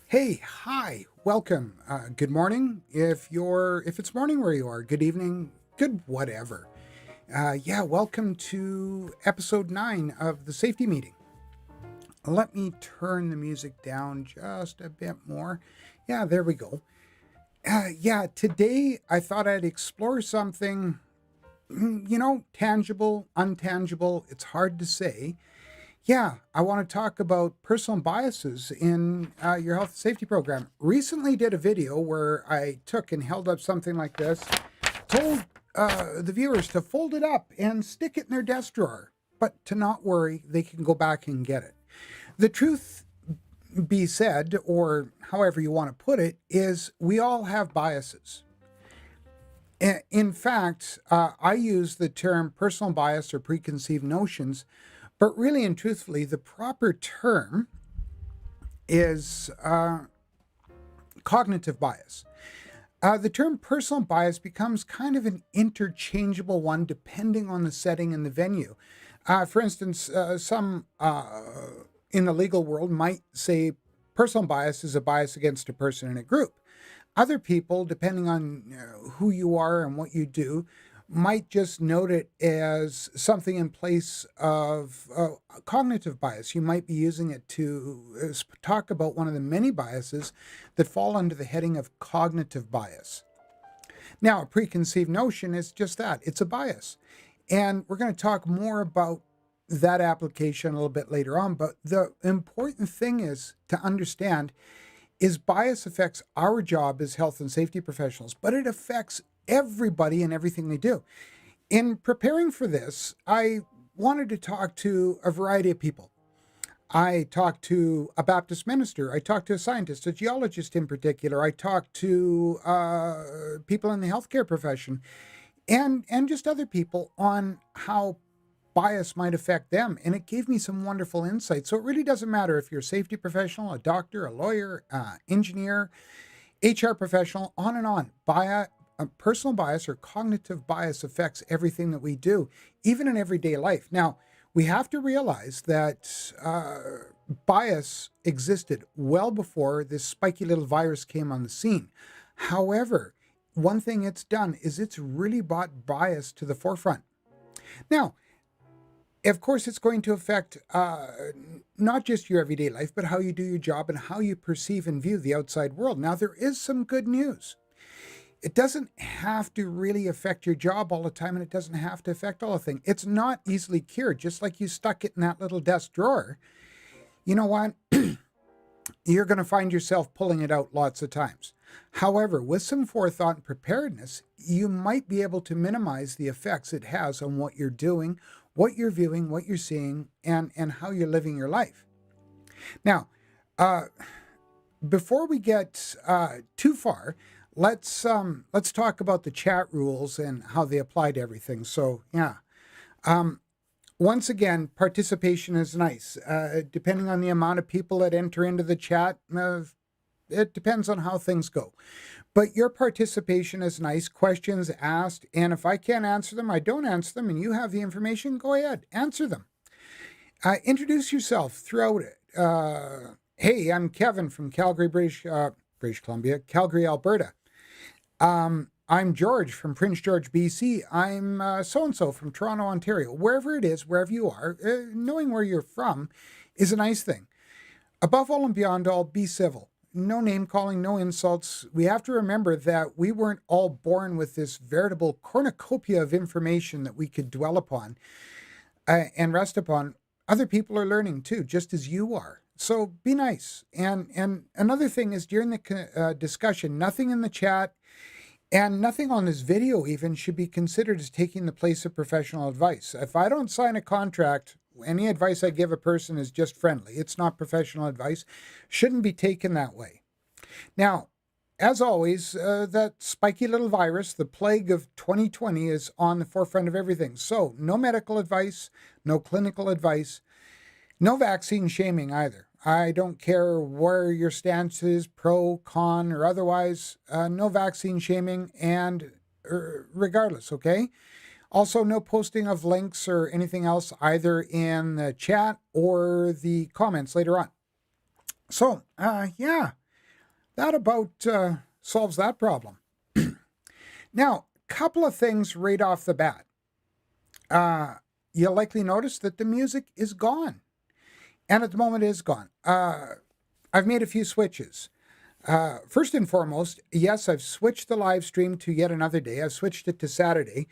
Hey, hi, welcome. Good morning. If it's morning where you are, good evening, good whatever. Welcome to episode 9 of the Safety Meeting. Let me turn the music down just a bit more. Yeah, there we go. Today I thought I'd explore something, tangible, untangible. It's hard to say. Yeah, I want to talk about personal biases in your health and safety program. Recently did a video where I took and held up something like this, told the viewers to fold it up and stick it in their desk drawer, but to not worry, they can go back and get it. The truth be said, or however you want to put it, is we all have biases. In fact, I use the term personal bias or preconceived notions, but really and truthfully, the proper term is cognitive bias. The term personal bias becomes kind of an interchangeable one depending on the setting and the venue. For instance, some in the legal world might say personal bias is a bias against a person in a group. Other people, depending on who you are and what you do, might just note it as something in place of cognitive bias. You might be using it to talk about one of the many biases that fall under the heading of cognitive bias. Now, a preconceived notion is just that, it's a bias. And we're going to talk more about that application a little bit later on. But the important thing is to understand is bias affects our job as health and safety professionals, but it affects everybody and everything they do. In preparing for this, I wanted to talk to a variety of people. I talked to a Baptist minister. I talked to a scientist, a geologist in particular. I talked to people in the healthcare profession and just other people on how bias might affect them. And it gave me some wonderful insights. So it really doesn't matter if you're a safety professional, a doctor, a lawyer, engineer, HR professional, on and on. Personal bias or cognitive bias affects everything that we do, even in everyday life. Now, we have to realize that bias existed well before this spiky little virus came on the scene. However, one thing it's done is it's really brought bias to the forefront. Now, of course, it's going to affect not just your everyday life, but how you do your job and how you perceive and view the outside world. Now, there is some good news. It doesn't have to really affect your job all the time, and it doesn't have to affect all the things. It's not easily cured, just like you stuck it in that little desk drawer. You know what? You're going to find yourself pulling it out lots of times. However, with some forethought and preparedness, you might be able to minimize the effects it has on what you're doing, what you're viewing, what you're seeing, and how you're living your life. Now, before we get too far, let's talk about the chat rules and how they apply to everything. So once again, participation is nice. Depending on the amount of people that enter into the chat, it depends on how things go. But your participation is nice, questions asked, and if I can't answer them, I don't answer them, and you have the information, go ahead, answer them. Introduce yourself throughout it. Hey, I'm Kevin from Calgary, British Columbia, Calgary, Alberta. I'm George from Prince George, BC. I'm so-and-so from Toronto, Ontario. Wherever it is, wherever you are, knowing where you're from is a nice thing. Above all and beyond all, be civil. No name calling, no insults. We have to remember that we weren't all born with this veritable cornucopia of information that we could dwell upon and rest upon. Other people are learning too, just as you are. So be nice. And another thing is during the discussion, nothing in the chat and nothing on this video even should be considered as taking the place of professional advice. If I don't sign a contract, any advice I give a person is just friendly. It's not professional advice. Shouldn't be taken that way. Now, as always, that spiky little virus, the plague of 2020, is on the forefront of everything. So no medical advice, no clinical advice, no vaccine shaming either. I don't care where your stance is, pro, con, or otherwise, no vaccine shaming, and regardless, okay? Also, no posting of links or anything else either in the chat or the comments later on. So, that about solves that problem. Now, couple of things right off the bat. You'll likely notice that the music is gone. And at the moment it is gone. I've made a few switches. First and foremost, yes, I've switched the live stream to yet another day. I've switched it to Saturday.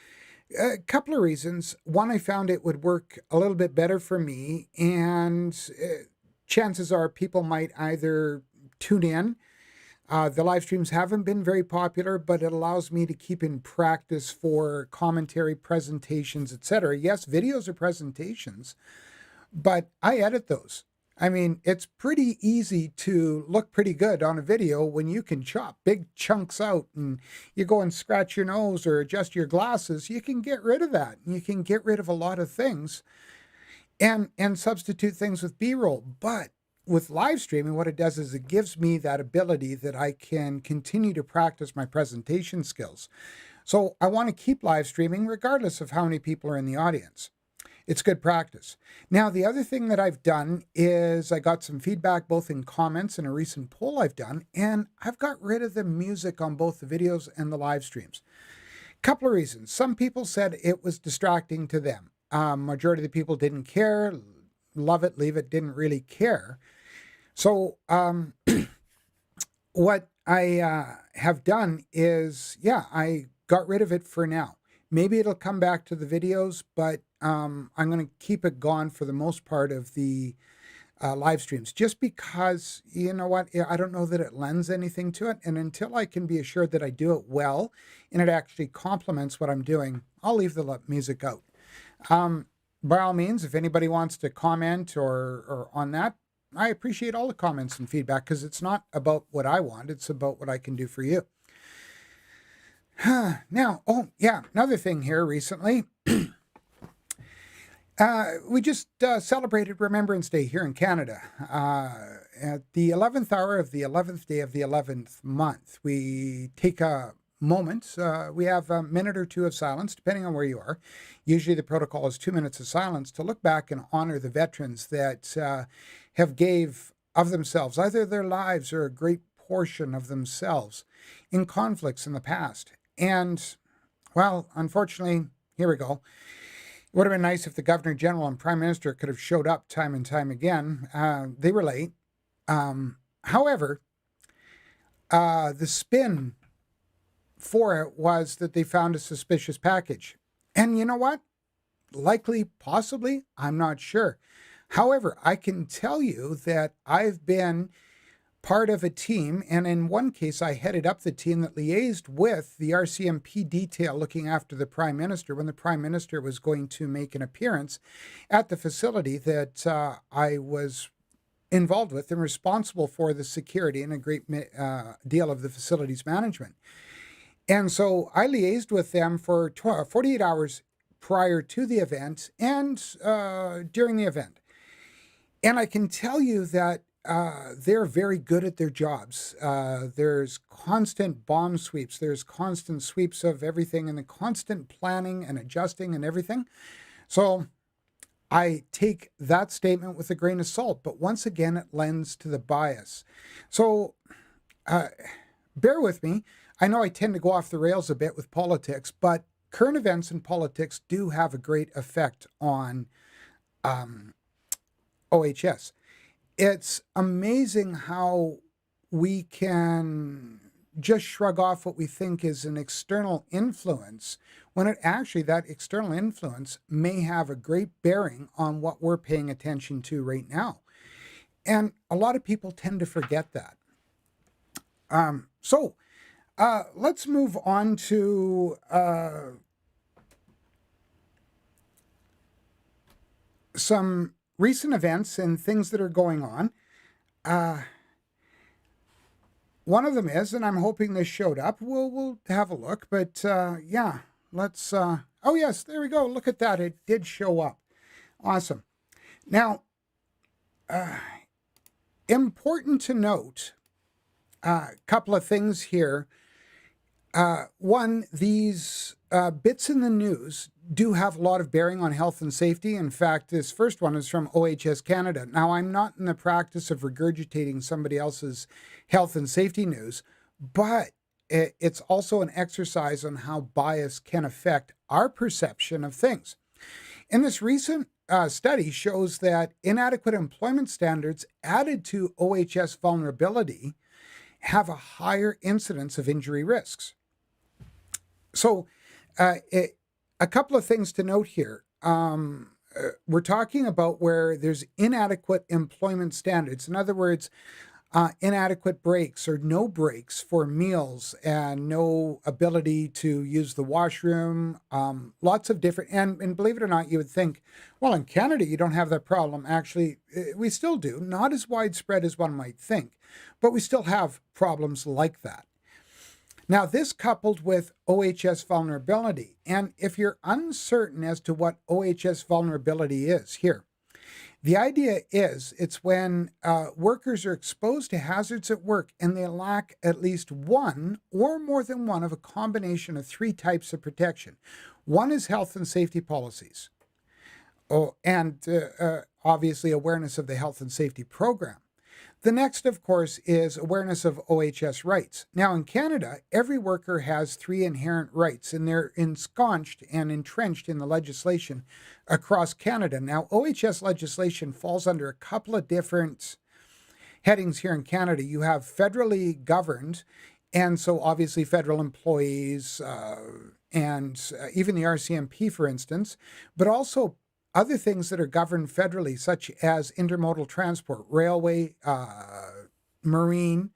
A couple of reasons. One, I found it would work a little bit better for me, and chances are people might either tune in. The live streams haven't been very popular, but it allows me to keep in practice for commentary, presentations, etc. Yes, videos are presentations, but I edit those. I mean, it's pretty easy to look pretty good on a video when you can chop big chunks out and you go and scratch your nose or adjust your glasses. You can get rid of that. You can get rid of a lot of things and substitute things with B-roll. But with live streaming, what it does is it gives me that ability that I can continue to practice my presentation skills. So I want to keep live streaming regardless of how many people are in the audience. It's good practice. Now, the other thing that I've done is I got some feedback both in comments and a recent poll I've done, and I've got rid of the music on both the videos and the live streams. Couple of reasons. Some people said it was distracting to them. Majority of the people didn't care. Love it, leave it, didn't really care. So what I have done is, I got rid of it for now. Maybe it'll come back to the videos, but I'm going to keep it gone for the most part of the live streams, just because, you know what, I don't know that it lends anything to it. And until I can be assured that I do it well and it actually complements what I'm doing, I'll leave the music out. By all means, if anybody wants to comment or on that, I appreciate all the comments and feedback, because it's not about what I want, it's about what I can do for you. Now, another thing here recently. We just celebrated Remembrance Day here in Canada. At the 11th hour of the 11th day of the 11th month, we take a moment. We have a minute or two of silence, depending on where you are. Usually the protocol is 2 minutes of silence to look back and honor the veterans that have gave of themselves, either their lives or a great portion of themselves, in conflicts in the past. And, well, unfortunately, here we go. It would have been nice if the Governor General and Prime Minister could have showed up time and time again. They were late. However, the spin for it was that they found a suspicious package. And you know what? Likely, possibly, I'm not sure. However, I can tell you that I've been part of a team, and in one case I headed up the team that liaised with the RCMP detail looking after the Prime Minister when the Prime Minister was going to make an appearance at the facility that I was involved with and responsible for the security and a great deal of the facility's management. And so I liaised with them for 48 hours prior to the event and during the event. And I can tell you that they're very good at their jobs. There's constant bomb sweeps. There's constant sweeps of everything and the constant planning and adjusting and everything. So I take that statement with a grain of salt, but once again, it lends to the bias. So bear with me. I know I tend to go off the rails a bit with politics, but current events and politics do have a great effect on OHS. It's amazing how we can just shrug off what we think is an external influence when it actually, that external influence may have a great bearing on what we're paying attention to right now. And a lot of people tend to forget that. So let's move on to some recent events and things that are going on. One of them is, and I'm hoping this showed up, we'll have a look, but let's, oh yes, there we go, look at that, it did show up. Awesome. Now, important to note, a couple of things here. One, these bits in the news do have a lot of bearing on health and safety. In fact, this first one is from OHS Canada. Now, I'm not in the practice of regurgitating somebody else's health and safety news, but it's also an exercise on how bias can affect our perception of things. And this recent study shows that inadequate employment standards added to OHS vulnerability have a higher incidence of injury risks. So, a couple of things to note here. We're talking about where there's inadequate employment standards. In other words, inadequate breaks or no breaks for meals and no ability to use the washroom. Lots of different, and believe it or not, you would think, well, in Canada, you don't have that problem. Actually, we still do. Not as widespread as one might think, but we still have problems like that. Now, this coupled with OHS vulnerability, and if you're uncertain as to what OHS vulnerability is, here, the idea is it's when workers are exposed to hazards at work and they lack at least one or more than one of a combination of three types of protection. One is health and safety policies, and obviously awareness of the health and safety program. The next, of course, is awareness of OHS rights. Now, in Canada, every worker has three inherent rights, and they're ensconced and entrenched in the legislation across Canada. Now, OHS legislation falls under a couple of different headings here in Canada. You have federally governed, and so obviously federal employees and even the RCMP, for instance, but also other things that are governed federally, such as intermodal transport, railway, marine,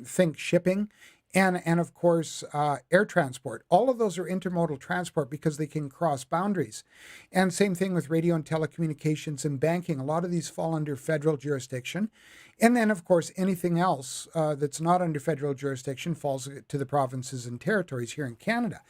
think shipping, and of course, air transport. All of those are intermodal transport because they can cross boundaries. And same thing with radio and telecommunications and banking. A lot of these fall under federal jurisdiction. And then, of course, anything else that's not under federal jurisdiction falls to the provinces and territories here in Canada.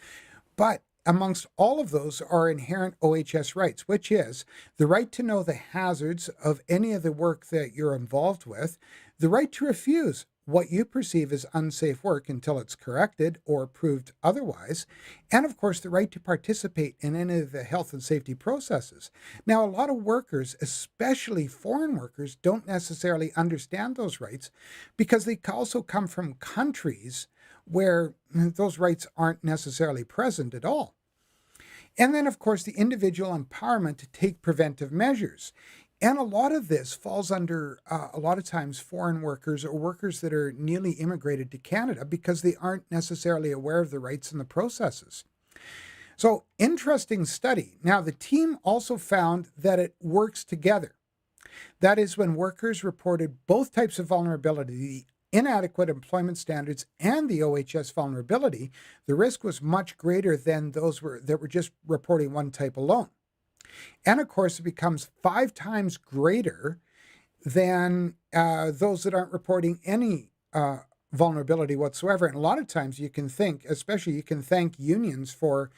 But amongst all of those are inherent OHS rights, which is the right to know the hazards of any of the work that you're involved with, the right to refuse what you perceive as unsafe work until it's corrected or proved otherwise, and of course the right to participate in any of the health and safety processes. Now, a lot of workers, especially foreign workers, don't necessarily understand those rights because they also come from countries where those rights aren't necessarily present at all. And then, of course, the individual empowerment to take preventive measures. And a lot of this falls under, a lot of times, foreign workers or workers that are newly immigrated to Canada because they aren't necessarily aware of the rights and the processes. So, interesting study. Now, the team also found that it works together. That is, when workers reported both types of vulnerability, the inadequate employment standards and the OHS vulnerability, the risk was much greater than those that were just reporting one type alone. And of course, it becomes 5 times greater than those that aren't reporting any vulnerability whatsoever. And a lot of times you can think, especially you can thank unions for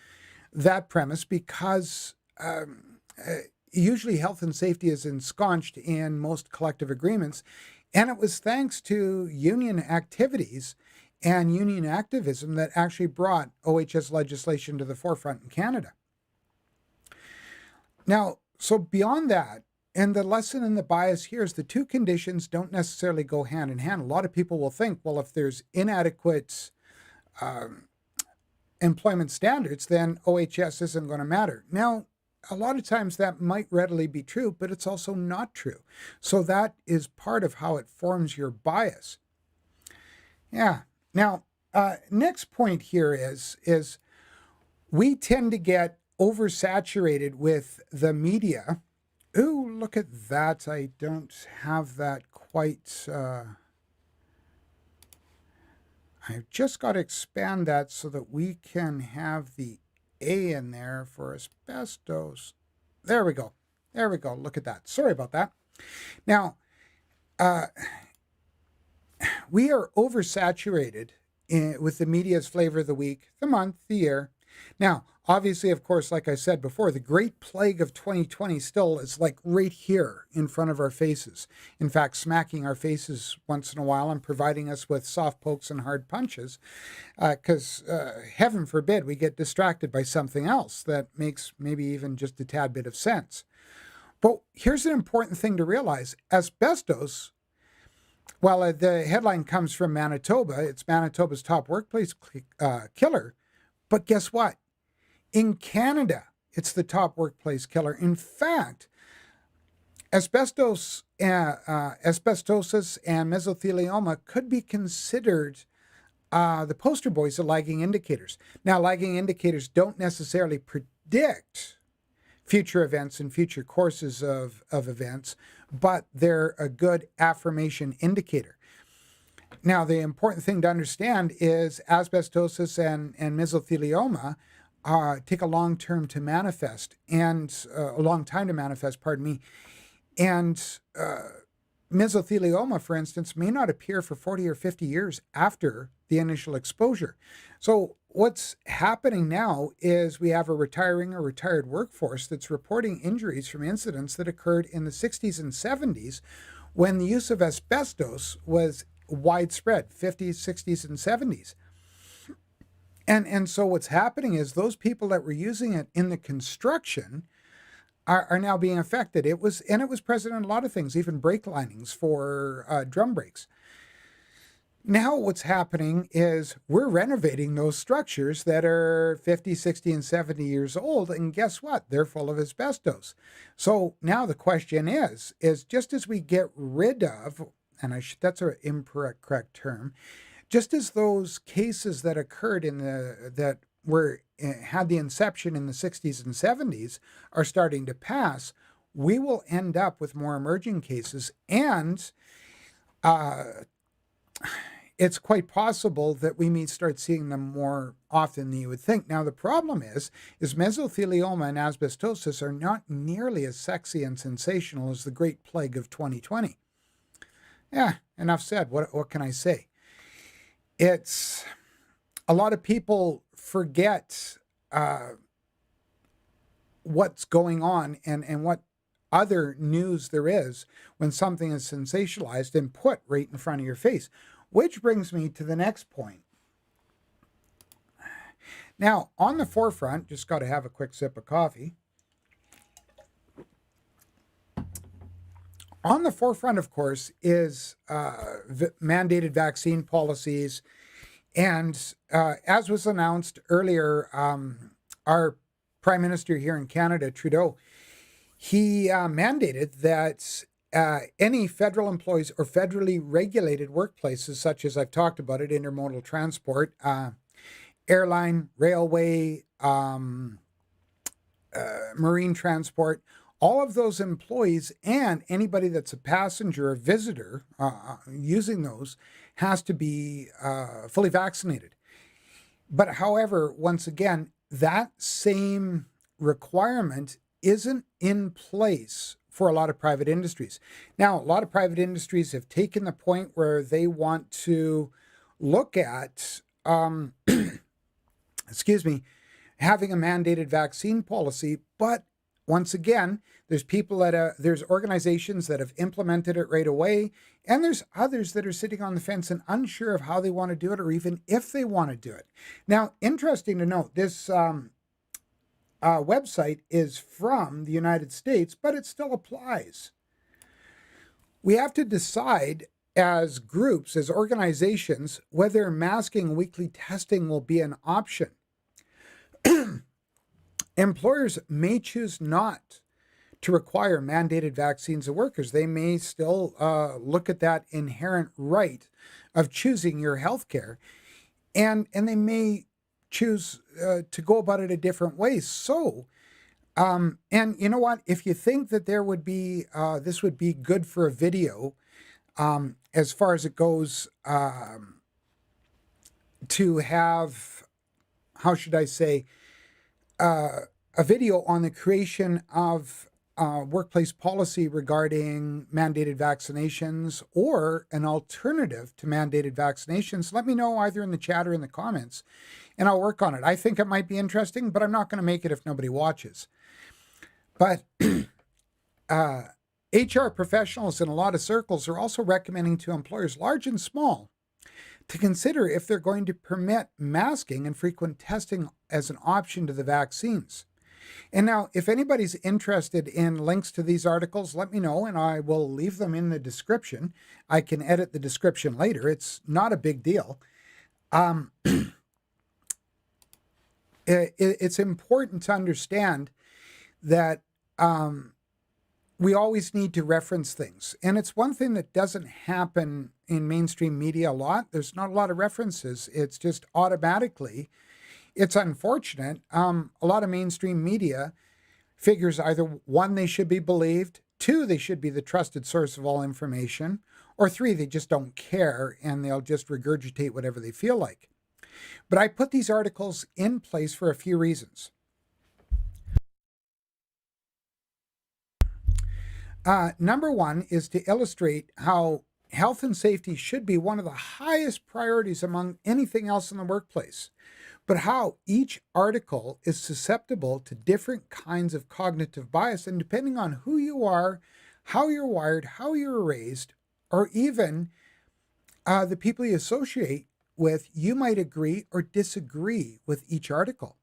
that premise because usually health and safety is ensconced in most collective agreements. And it was thanks to union activities and union activism that actually brought OHS legislation to the forefront in Canada. Now, so beyond that, and the lesson in the bias here is the two conditions don't necessarily go hand in hand. A lot of people will think, well, if there's inadequate employment standards, then OHS isn't going to matter. Now, a lot of times that might readily be true, but it's also not true. So that is part of how it forms your bias. Yeah. Now, next point here is we tend to get oversaturated with the media. Ooh, look at that. I don't have that quite. I've just got to expand that so that we can have the A in there for asbestos. There we go. There we go. Look at that. Sorry about that. Now, we are oversaturated with the media's flavor of the week, the month, the year, Now, obviously, of course, like I said before, the great plague of 2020 still is like right here in front of our faces. In fact, smacking our faces once in a while and providing us with soft pokes and hard punches, because heaven forbid we get distracted by something else that makes maybe even just a tad bit of sense. But here's an important thing to realize. Asbestos, well, the headline comes from Manitoba. It's Manitoba's top workplace killer. But guess what? In Canada, it's the top workplace killer. In fact, asbestosis and mesothelioma could be considered the poster boys of lagging indicators. Now, lagging indicators don't necessarily predict future events and future courses of events, but they're a good affirmation indicator. Now, the important thing to understand is asbestosis and mesothelioma take a long time to manifest, and pardon me. And mesothelioma, for instance, may not appear for 40 or 50 years after the initial exposure. So what's happening now is we have a retired workforce that's reporting injuries from incidents that occurred in the 60s and 70s when the use of asbestos was widespread, 50s, 60s, and 70s. And so what's happening is those people that were using it in the construction are now being affected. It was present in a lot of things, even brake linings for drum brakes. Now what's happening is we're renovating those structures that are 50, 60, and 70 years old, and guess what? They're full of asbestos. So now the question is just as we get rid of, and that's an incorrect term, just as those cases that occurred that had the inception in the 60s and 70s are starting to pass, we will end up with more emerging cases, and it's quite possible that we may start seeing them more often than you would think. Now, the problem is mesothelioma and asbestosis are not nearly as sexy and sensational as the great plague of 2020. Yeah, enough said. What can I say? It's a lot of people forget what's going on and what other news there is when something is sensationalized and put right in front of your face. Which brings me to the next point. Now, on the forefront, just got to have a quick sip of coffee. On the forefront, of course, is mandated vaccine policies. And as was announced earlier, our Prime Minister here in Canada, Trudeau, he mandated that any federal employees or federally regulated workplaces, such as I've talked about it, intermodal transport, airline, railway, marine transport, all of those employees and anybody that's a passenger or visitor using those has to be fully vaccinated. But however, once again, that same requirement isn't in place for a lot of private industries. Now, a lot of private industries have taken the point where they want to look at, excuse me, having a mandated vaccine policy. But once again, there's there's organizations that have implemented it right away, and there's others that are sitting on the fence and unsure of how they want to do it or even if they want to do it. Now, interesting to note, this website is from the United States, but it still applies. We have to decide as groups, as organizations, whether masking and weekly testing will be an option. Employers may choose not to require mandated vaccines of workers. They may still look at that inherent right of choosing your health care, and they may choose to go about it a different way. So, and you know what? If you think that there would be, this would be good for a video, as far as it goes, to have, how should I say, a video on the creation of workplace policy regarding mandated vaccinations or an alternative to mandated vaccinations, let me know either in the chat or in the comments, and I'll work on it. I think it might be interesting, but I'm not going to make it if nobody watches. But HR professionals in a lot of circles are also recommending to employers, large and small, to consider if they're going to permit masking and frequent testing as an option to the vaccines. And now, if anybody's interested in links to these articles, let me know and I will leave them in the description. I can edit the description later. It's not a big deal. It's important to understand that we always need to reference things. And it's one thing that doesn't happen in mainstream media a lot. There's not a lot of references. It's just automatically. It's unfortunate. A lot of mainstream media figures either one, they should be believed, two, they should be the trusted source of all information, or three, they just don't care and they'll just regurgitate whatever they feel like. But I put these articles in place for a few reasons. Number one is to illustrate how health and safety should be one of the highest priorities among anything else in the workplace, but how each article is susceptible to different kinds of cognitive bias, and depending on who you are, how you're wired, how you're raised, or even the people you associate with, you might agree or disagree with each article.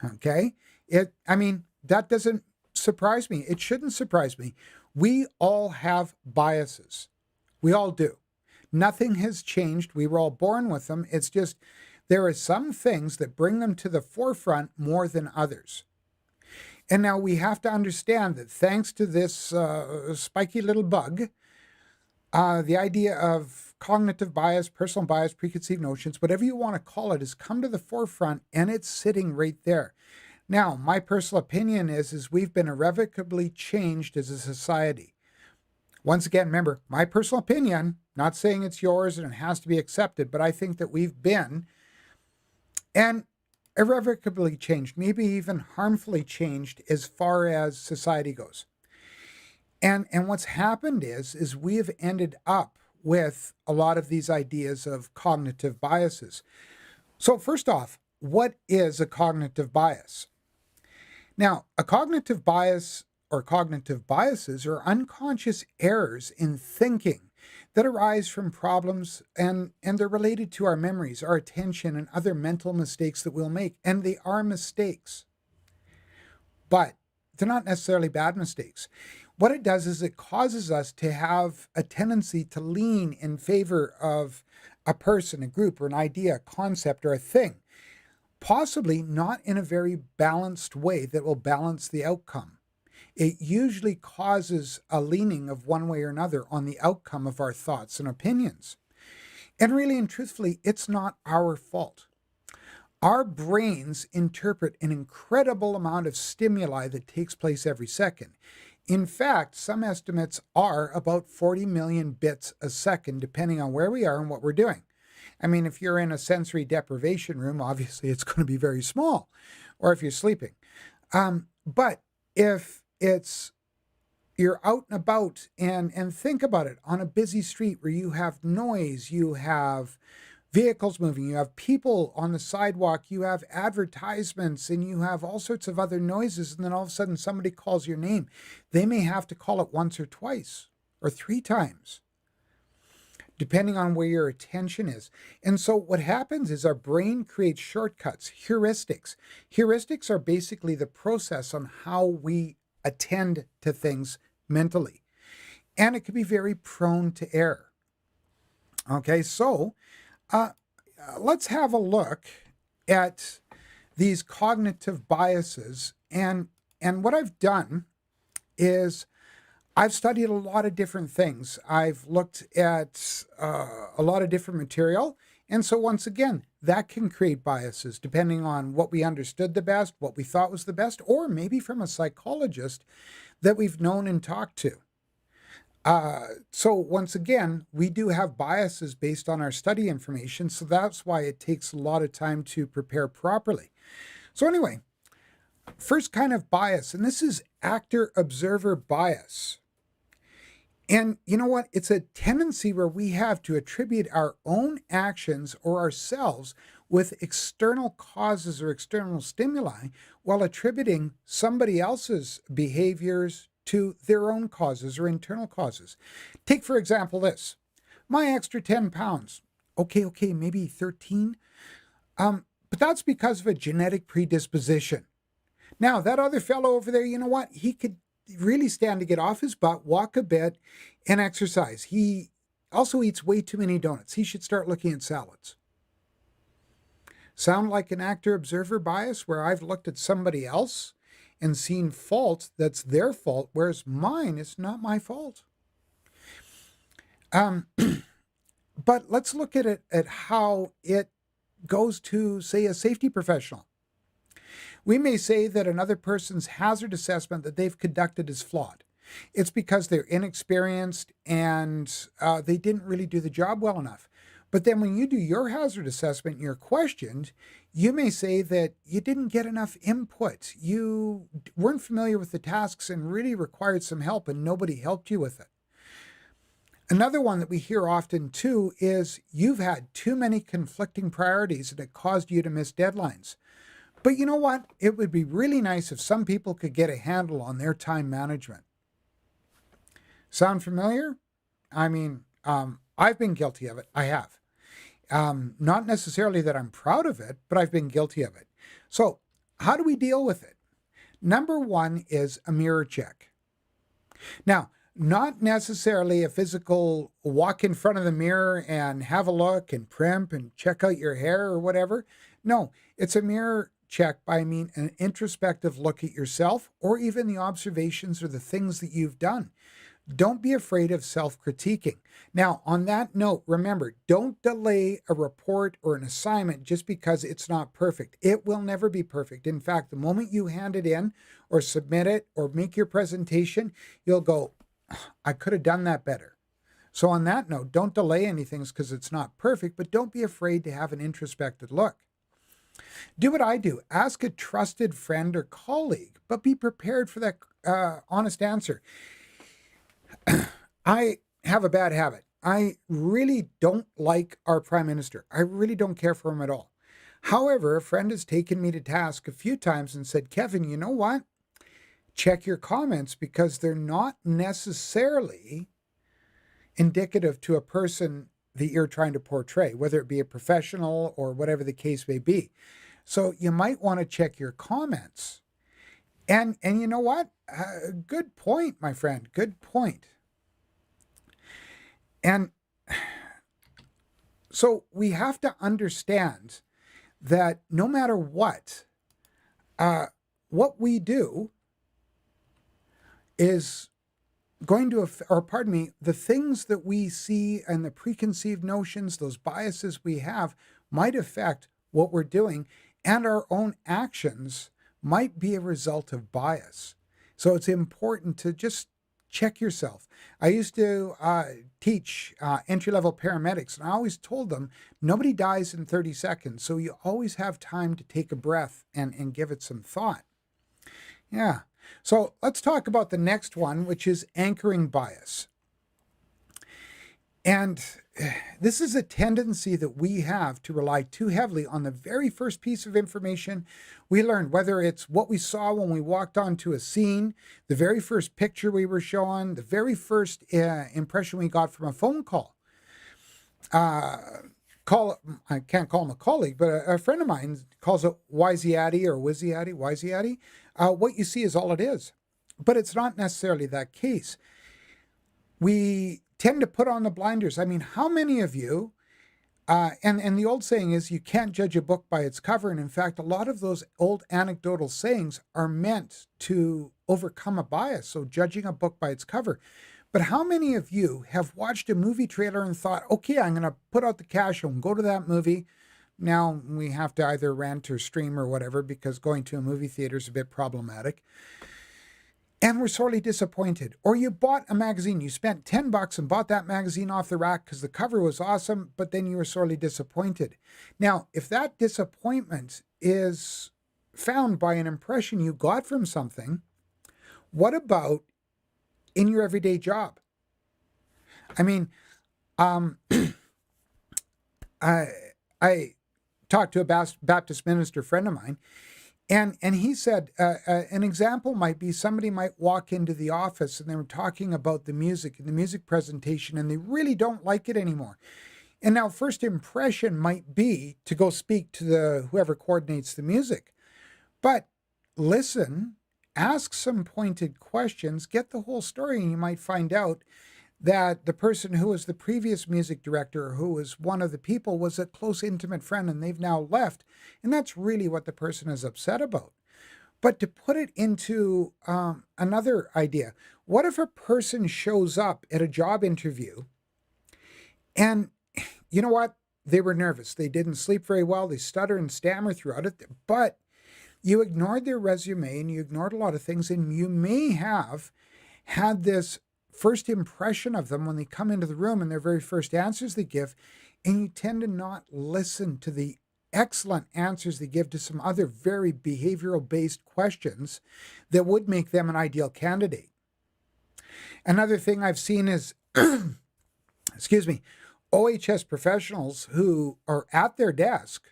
Okay? That doesn't surprise me. It shouldn't surprise me. We all have biases. We all do. Nothing has changed. We were all born with them. It's just there are some things that bring them to the forefront more than others. And now we have to understand that thanks to this spiky little bug, the idea of cognitive bias, personal bias, preconceived notions, whatever you want to call it, has come to the forefront and it's sitting right there. Now, my personal opinion is we've been irrevocably changed as a society. Once again, remember, my personal opinion, not saying it's yours and it has to be accepted, but I think that we've been and irrevocably changed, maybe even harmfully changed as far as society goes. And what's happened is we have ended up with a lot of these ideas of cognitive biases. So first off, what is a cognitive bias? Now, a cognitive bias or cognitive biases are unconscious errors in thinking that arise from problems and they're related to our memories, our attention, and other mental mistakes that we'll make. And they are mistakes, but they're not necessarily bad mistakes. What it does is it causes us to have a tendency to lean in favor of a person, a group, or an idea, a concept, or a thing, possibly not in a very balanced way that will balance the outcome. It usually causes a leaning of one way or another on the outcome of our thoughts and opinions. And really and truthfully, it's not our fault. Our brains interpret an incredible amount of stimuli that takes place every second. In fact, some estimates are about 40 million bits a second, depending on where we are and what we're doing. I mean, if you're in a sensory deprivation room, obviously it's going to be very small, or if you're sleeping. But if you're out and about and think about it on a busy street where you have noise, you have vehicles moving, you have people on the sidewalk, you have advertisements, and you have all sorts of other noises, and then all of a sudden somebody calls your name. They may have to call it once or twice or three times, depending on where your attention is. And so what happens is our brain creates shortcuts, heuristics. Heuristics are basically the process on how we attend to things mentally. And it can be very prone to error. Okay, so let's have a look at these cognitive biases. And what I've done is I've studied a lot of different things. I've looked at a lot of different material. And so once again, that can create biases depending on what we understood the best, what we thought was the best, or maybe from a psychologist that we've known and talked to. So once again, we do have biases based on our study information. So that's why it takes a lot of time to prepare properly. So anyway, First kind of bias, and this is actor-observer bias. And you know what? It's a tendency where we have to attribute our own actions or ourselves with external causes or external stimuli while attributing somebody else's behaviors to their own causes or internal causes. Take, for example, this my extra 10 pounds. Okay, maybe 13. But that's because of a genetic predisposition. Now, that other fellow over there, you know what? He could really stand to get off his butt, walk a bit, and exercise. He also eats way too many donuts. He should start looking at salads. Sound like an actor-observer bias where I've looked at somebody else and seen fault that's their fault, whereas mine is not my fault. But let's look at it at how it goes to, say, a safety professional. We may say that another person's hazard assessment that they've conducted is flawed. It's because they're inexperienced and they didn't really do the job well enough. But then when you do your hazard assessment and you're questioned, you may say that you didn't get enough input. You weren't familiar with the tasks and really required some help and nobody helped you with it. Another one that we hear often too is you've had too many conflicting priorities and it caused you to miss deadlines. But you know what? It would be really nice if some people could get a handle on their time management. Sound familiar? I mean, I've been guilty of it. I have. Not necessarily that I'm proud of it, but I've been guilty of it. So how do we deal with it? Number one is a mirror check. Now, not necessarily a physical walk in front of the mirror and have a look and primp and check out your hair or whatever. No, it's a mirror check by an introspective look at yourself or even the observations or the things that you've done. Don't be afraid of self-critiquing. Now, on that note, remember, don't delay a report or an assignment just because it's not perfect. It will never be perfect. In fact, the moment you hand it in or submit it or make your presentation, you'll go, I could have done that better. So on that note, don't delay anything because it's not perfect, but don't be afraid to have an introspective look. Do what I do. Ask a trusted friend or colleague, but be prepared for that honest answer. I have a bad habit. I really don't like our prime minister. I really don't care for him at all. However, a friend has taken me to task a few times and said, Kevin, you know what? Check your comments because they're not necessarily indicative to a person that you're trying to portray, whether it be a professional or whatever the case may be. So you might want to check your comments. And you know what? Good point, my friend. Good point. And so we have to understand that no matter what we do is going to, the things that we see and the preconceived notions, those biases we have, might affect what we're doing, and our own actions might be a result of bias. So it's important to just check yourself. I used to teach entry-level paramedics, and I always told them nobody dies in 30 seconds, so you always have time to take a breath and give it some thought. Yeah. So let's talk about the next one, which is anchoring bias. And this is a tendency that we have to rely too heavily on the very first piece of information we learned, whether it's what we saw when we walked onto a scene, the very first picture we were shown, the very first impression we got from a phone call. I can't call him a colleague, but a friend of mine calls it Wiziati or Wiziati. What you see is all it is. But it's not necessarily that case. We tend to put on the blinders. I mean, how many of you, and the old saying is you can't judge a book by its cover. And in fact, a lot of those old anecdotal sayings are meant to overcome a bias. So judging a book by its cover. But how many of you have watched a movie trailer and thought, okay, I'm going to put out the cash and go to that movie. Now we have to either rent or stream or whatever because going to a movie theater is a bit problematic. And we're sorely disappointed. Or you bought a magazine, you spent $10 and bought that magazine off the rack because the cover was awesome, but then you were sorely disappointed. Now, if that disappointment is found by an impression you got from something, what about in your everyday job? I mean, um, I, I talked to a Baptist minister friend of mine, and he said an example might be somebody might walk into the office and they were talking about the music and the music presentation, and they really don't like it anymore. And now, first impression might be to go speak to the whoever coordinates the music, but listen, ask some pointed questions, get the whole story, and you might find out that the person who was the previous music director, who was one of the people, was a close, intimate friend, and they've now left. And that's really what the person is upset about. But to put it into another idea, what if a person shows up at a job interview and you know what? They were nervous. They didn't sleep very well. They stutter and stammer throughout it. But you ignored their resume and you ignored a lot of things, and you may have had this first impression of them when they come into the room and their very first answers they give, and you tend to not listen to the excellent answers they give to some other very behavioral based questions that would make them an ideal candidate. Another thing I've seen is, excuse me, OHS professionals who are at their desk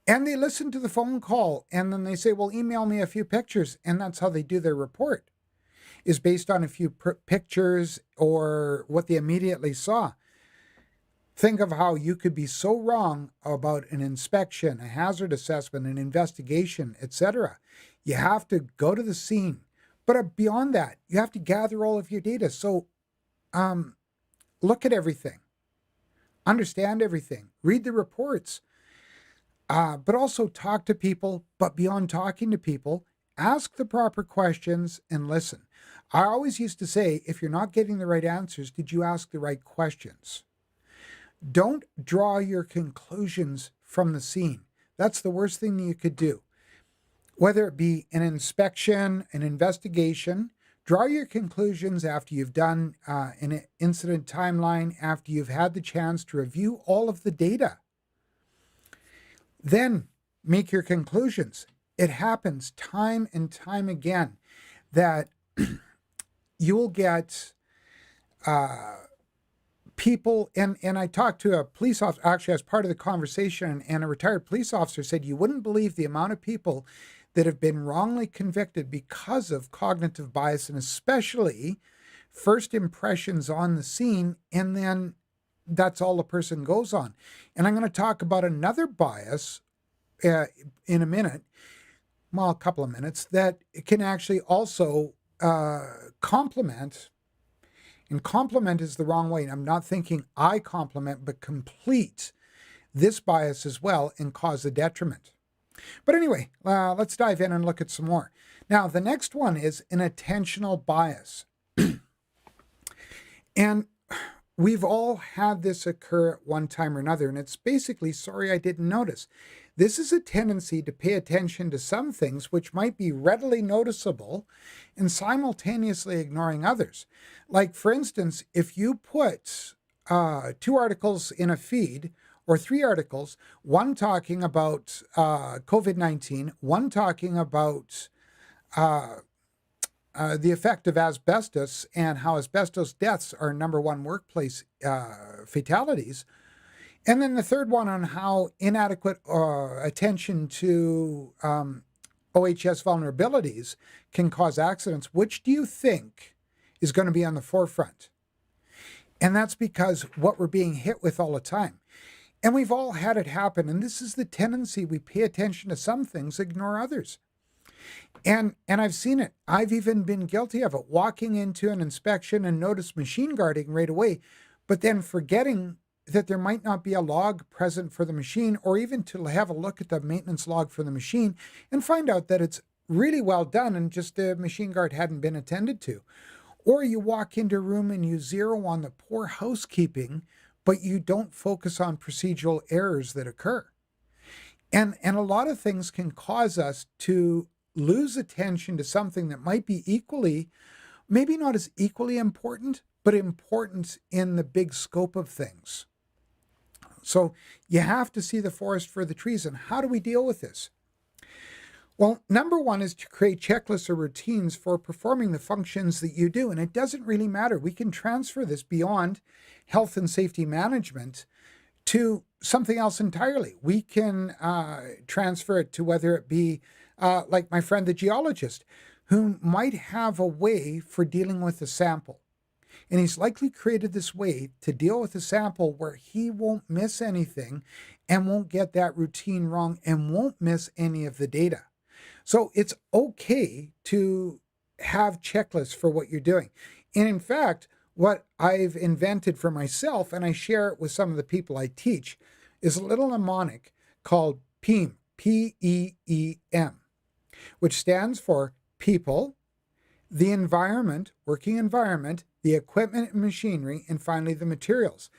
and they listen to the phone call and then they say, well, email me a few pictures. And that's how they do their report, is based on a few pictures or what they immediately saw. Think of how you could be so wrong about an inspection, a hazard assessment, an investigation, etc. You have to go to the scene. But beyond that, you have to gather all of your data. So look at everything, understand everything, read the reports, but also talk to people. But beyond talking to people, ask the proper questions and listen. I always used to say, if you're not getting the right answers, did you ask the right questions? Don't draw your conclusions from the scene. That's the worst thing you could do. Whether it be an inspection, an investigation, draw your conclusions after you've done an incident timeline, after you've had the chance to review all of the data. Then make your conclusions. It happens time and time again that you will get people, and I talked to a police officer, actually as part of the conversation, and a retired police officer said, you wouldn't believe the amount of people that have been wrongly convicted because of cognitive bias, and especially first impressions on the scene, and then that's all the person goes on. And I'm going to talk about another bias in a minute, well, a couple of minutes, that can actually also complement. And complement is the wrong way. I'm not thinking I complement, but complete this bias as well and cause a detriment. But anyway, let's dive in and look at some more. Now, the next one is an attentional bias. And we've all had this occur at one time or another, and it's basically, sorry, I didn't notice. This is a tendency to pay attention to some things which might be readily noticeable and simultaneously ignoring others. Like, for instance, if you put 2 articles in a feed, or 3 articles, one talking about COVID-19, one talking about the effect of asbestos and how asbestos deaths are number 1 workplace fatalities, and then the third one on how inadequate attention to OHS vulnerabilities can cause accidents, which do you think is going to be on the forefront? And that's because what we're being hit with all the time. And we've all had it happen. And this is the tendency. We pay attention to some things, ignore others. And I've seen it. I've even been guilty of it, walking into an inspection and notice machine guarding right away, but then forgetting that there might not be a log present for the machine, or even to have a look at the maintenance log for the machine and find out that it's really well done and just the machine guard hadn't been attended to. Or you walk into a room and you zero on the poor housekeeping, but you don't focus on procedural errors that occur. And a lot of things can cause us to lose attention to something that might be equally, maybe not as equally important, but important in the big scope of things. So you have to see the forest for the trees. And how do we deal with this? Well, number one is to create checklists or routines for performing the functions that you do. And it doesn't really matter. We can transfer this beyond health and safety management to something else entirely. We can transfer it to whether it be like my friend, the geologist, who might have a way for dealing with a sample. And he's likely created this way to deal with a sample where he won't miss anything and won't get that routine wrong and won't miss any of the data. So it's okay to have checklists for what you're doing. And in fact, what I've invented for myself, and I share it with some of the people I teach, is a little mnemonic called PEEM, P-E-E-M, which stands for people, the environment, working environment, the equipment and machinery, and finally the materials.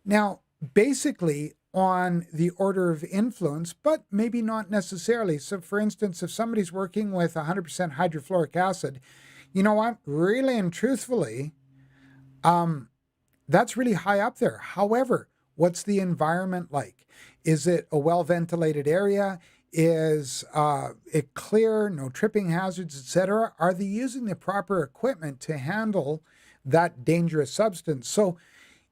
Now, basically on the order of influence, but maybe not necessarily. So for instance, if somebody's working with 100% hydrofluoric acid, you know what, really and truthfully, that's really high up there. However, what's the environment like? Is it a well-ventilated area? Is it clear, no tripping hazards, etc.? Are they using the proper equipment to handle that dangerous substance? So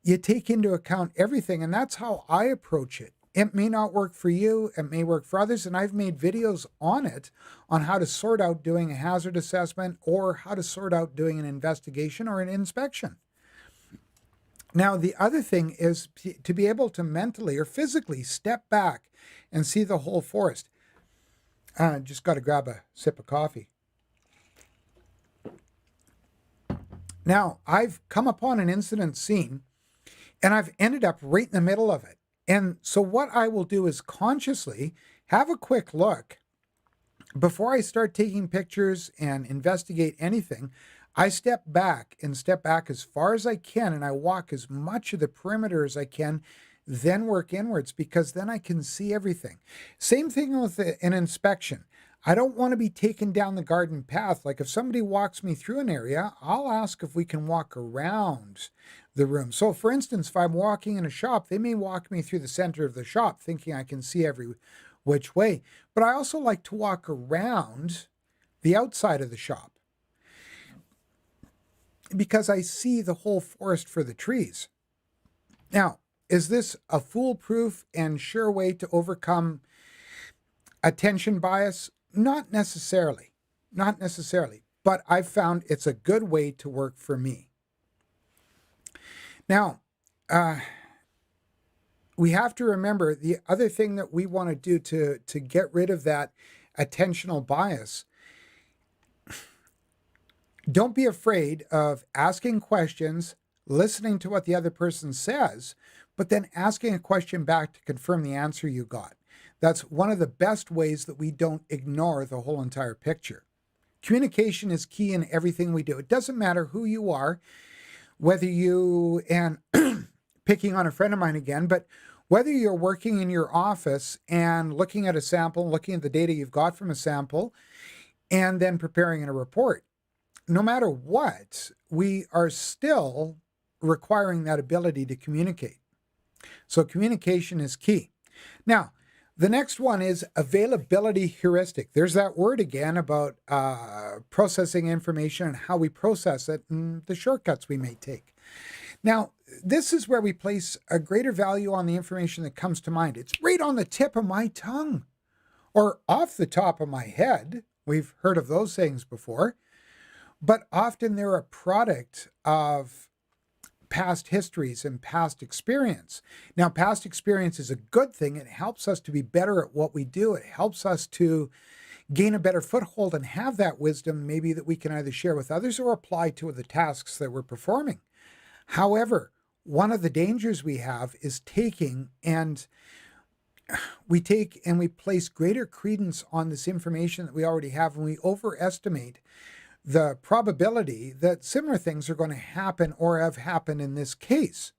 you take into account everything, and that's how I approach it. It may not work for you, it may work for others, and I've made videos on it, on how to sort out doing a hazard assessment or how to sort out doing an investigation or an inspection. Now, the other thing is to be able to mentally or physically step back and see the whole forest. Just got to grab a sip of coffee. Now, I've come upon an incident scene and I've ended up right in the middle of it. And so what I will do is consciously have a quick look. Before I start taking pictures and investigate anything, I step back as far as I can, and I walk as much of the perimeter as I can, then work inwards, because then I can see everything. Same thing with an inspection. I don't want to be taken down the garden path. Like if somebody walks me through an area, I'll ask if we can walk around the room. So for instance, if I'm walking in a shop, they may walk me through the center of the shop thinking I can see every which way. But I also like to walk around the outside of the shop because I see the whole forest for the trees. Now, is this a foolproof and sure way to overcome attention bias? Not necessarily. Not necessarily. But I've found it's a good way to work for me. Now, we have to remember the other thing that we want to do to get rid of that attentional bias. Don't be afraid of asking questions, listening to what the other person says, but then asking a question back to confirm the answer you got. That's one of the best ways that we don't ignore the whole entire picture. Communication is key in everything we do. It doesn't matter who you are, whether you, and picking on a friend of mine again, but whether you're working in your office and looking at a sample, looking at the data you've got from a sample, and then preparing a report. No matter what, we are still requiring that ability to communicate. So communication is key. Now, the next one is availability heuristic. There's that word again about processing information and how we process it and the shortcuts we may take. Now, this is where we place a greater value on the information that comes to mind. It's right on the tip of my tongue or off the top of my head. We've heard of those sayings before. But often they're a product of past histories and past experience. Now, past experience is a good thing. It helps us to be better at what we do. It helps us to gain a better foothold and have that wisdom maybe that we can either share with others or apply to the tasks that we're performing. However, one of the dangers we have is we place greater credence on this information that we already have, and we overestimate the probability that similar things are going to happen or have happened in this case.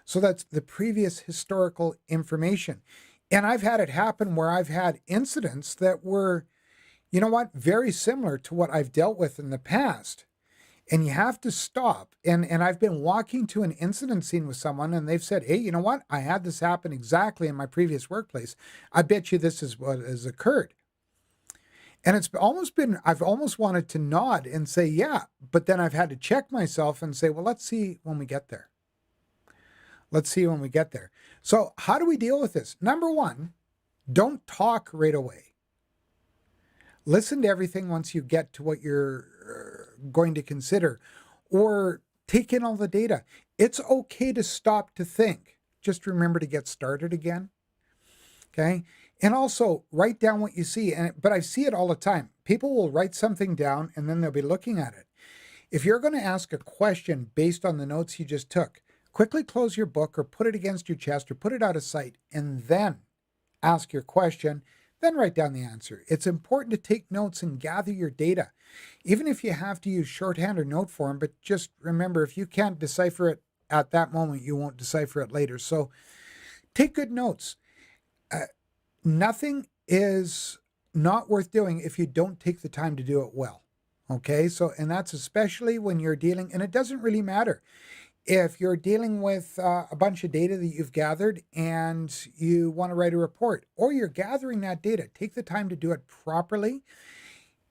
So that's the previous historical information. And I've had it happen where I've had incidents that were, very similar to what I've dealt with in the past. And you have to stop. And I've been walking to an incident scene with someone and they've said, hey, you know what? I had this happen exactly in my previous workplace. I bet you this is what has occurred. And I've almost wanted to nod and say, yeah, but then I've had to check myself and say, well, let's see when we get there. Let's see when we get there. So how do we deal with this? Number one, don't talk right away. Listen to everything once you get to what you're going to consider, or take in all the data. It's okay to stop to think. Just remember to get started again. Okay. And also write down what you see. But I see it all the time. People will write something down and then they'll be looking at it. If you're going to ask a question based on the notes you just took, quickly close your book or put it against your chest or put it out of sight and then ask your question, then write down the answer. It's important to take notes and gather your data, even if you have to use shorthand or note form. But just remember, if you can't decipher it at that moment, you won't decipher it later. So take good notes. Nothing is not worth doing if you don't take the time to do it well. Okay, so, and that's especially when you're dealing, and it doesn't really matter if you're dealing with a bunch of data that you've gathered and you want to write a report, or you're gathering that data. Take the time to do it properly,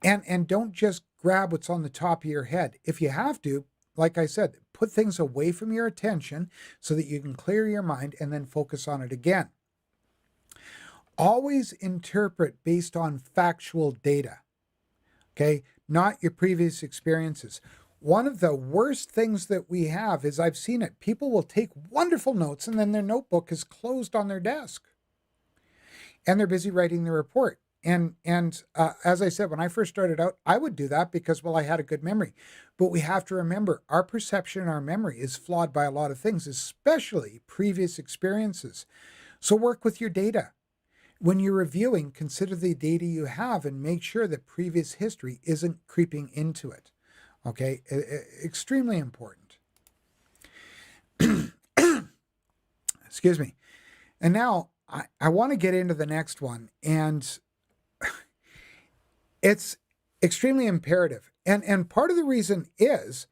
and don't just grab what's on the top of your head. If you have to, like I said, put things away from your attention so that you can clear your mind and then focus on it again. Always interpret based on factual data, okay, not your previous experiences. One of the worst things that we have is, I've seen it, people will take wonderful notes and then their notebook is closed on their desk and they're busy writing the report. And as I said, when I first started out, I would do that because, well, I had a good memory. But we have to remember, our perception and our memory is flawed by a lot of things, especially previous experiences. So work with your data. When you're reviewing, consider the data you have and make sure that previous history isn't creeping into it. Okay, extremely important. Excuse me. And now I want to get into the next one, and it's extremely imperative. And part of the reason is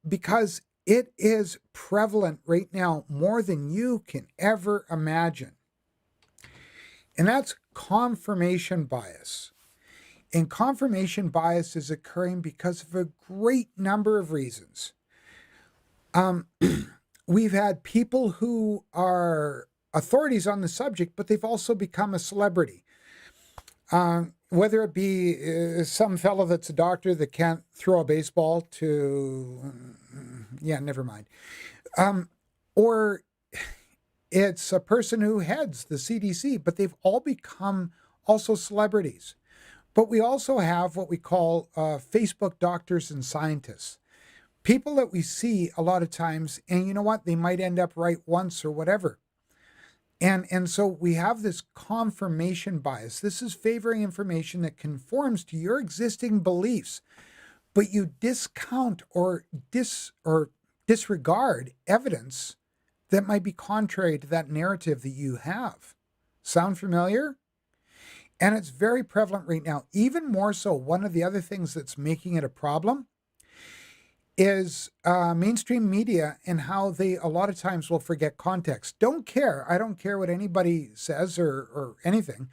because it is prevalent right now more than you can ever imagine. And that's confirmation bias. And confirmation bias is occurring because of a great number of reasons. We've had people who are authorities on the subject, but they've also become a celebrity. Whether it be some fellow that's a doctor that can't throw a baseball to, yeah, never mind. Or it's a person who heads the CDC, but they've all become also celebrities. But we also have what we call Facebook doctors and scientists. People that we see a lot of times, and you know what? They might end up right once or whatever. And so we have this confirmation bias. This is favoring information that conforms to your existing beliefs, but you discount or disregard evidence that might be contrary to that narrative that you have. Sound familiar? And it's very prevalent right now. Even more so, one of the other things that's making it a problem is mainstream media and how they a lot of times will forget context. I don't care what anybody says or anything.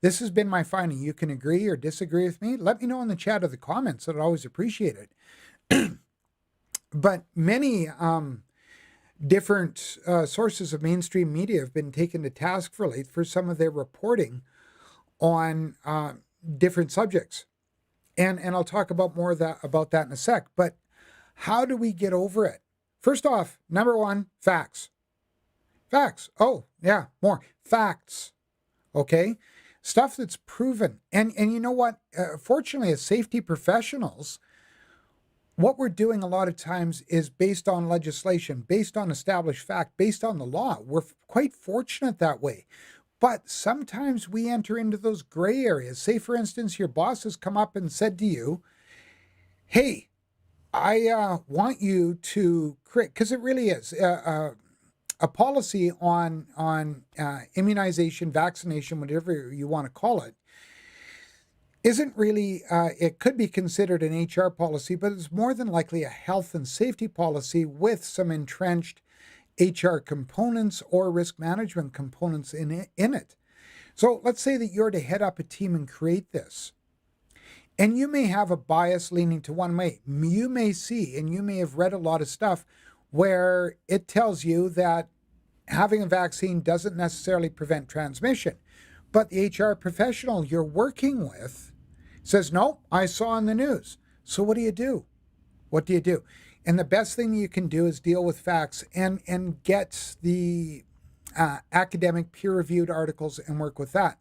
This has been my finding. You can agree or disagree with me. Let me know in the chat or the comments. I'd always appreciate it. But many different sources of mainstream media have been taken to task for late for some of their reporting on different subjects. And I'll talk about more about that in a sec. But how do we get over it? First off, number one, facts. Facts. Oh, yeah, more. Facts. Okay? Stuff that's proven. And you know what? Fortunately, as safety professionals, what we're doing a lot of times is based on legislation, based on established fact, based on the law. We're quite fortunate that way. But sometimes we enter into those gray areas. Say, for instance, your boss has come up and said to you, hey, I want you to create, because it really is, a policy on immunization, vaccination, whatever you want to call it, isn't really, it could be considered an HR policy, but it's more than likely a health and safety policy with some entrenched HR components or risk management components in it. So let's say that you're to head up a team and create this. And you may have a bias leaning to one way. You may see, and you may have read a lot of stuff where it tells you that having a vaccine doesn't necessarily prevent transmission. But the HR professional you're working with says, no, I saw in the news. So what do you do? What do you do? And the best thing you can do is deal with facts and get the academic peer-reviewed articles and work with that.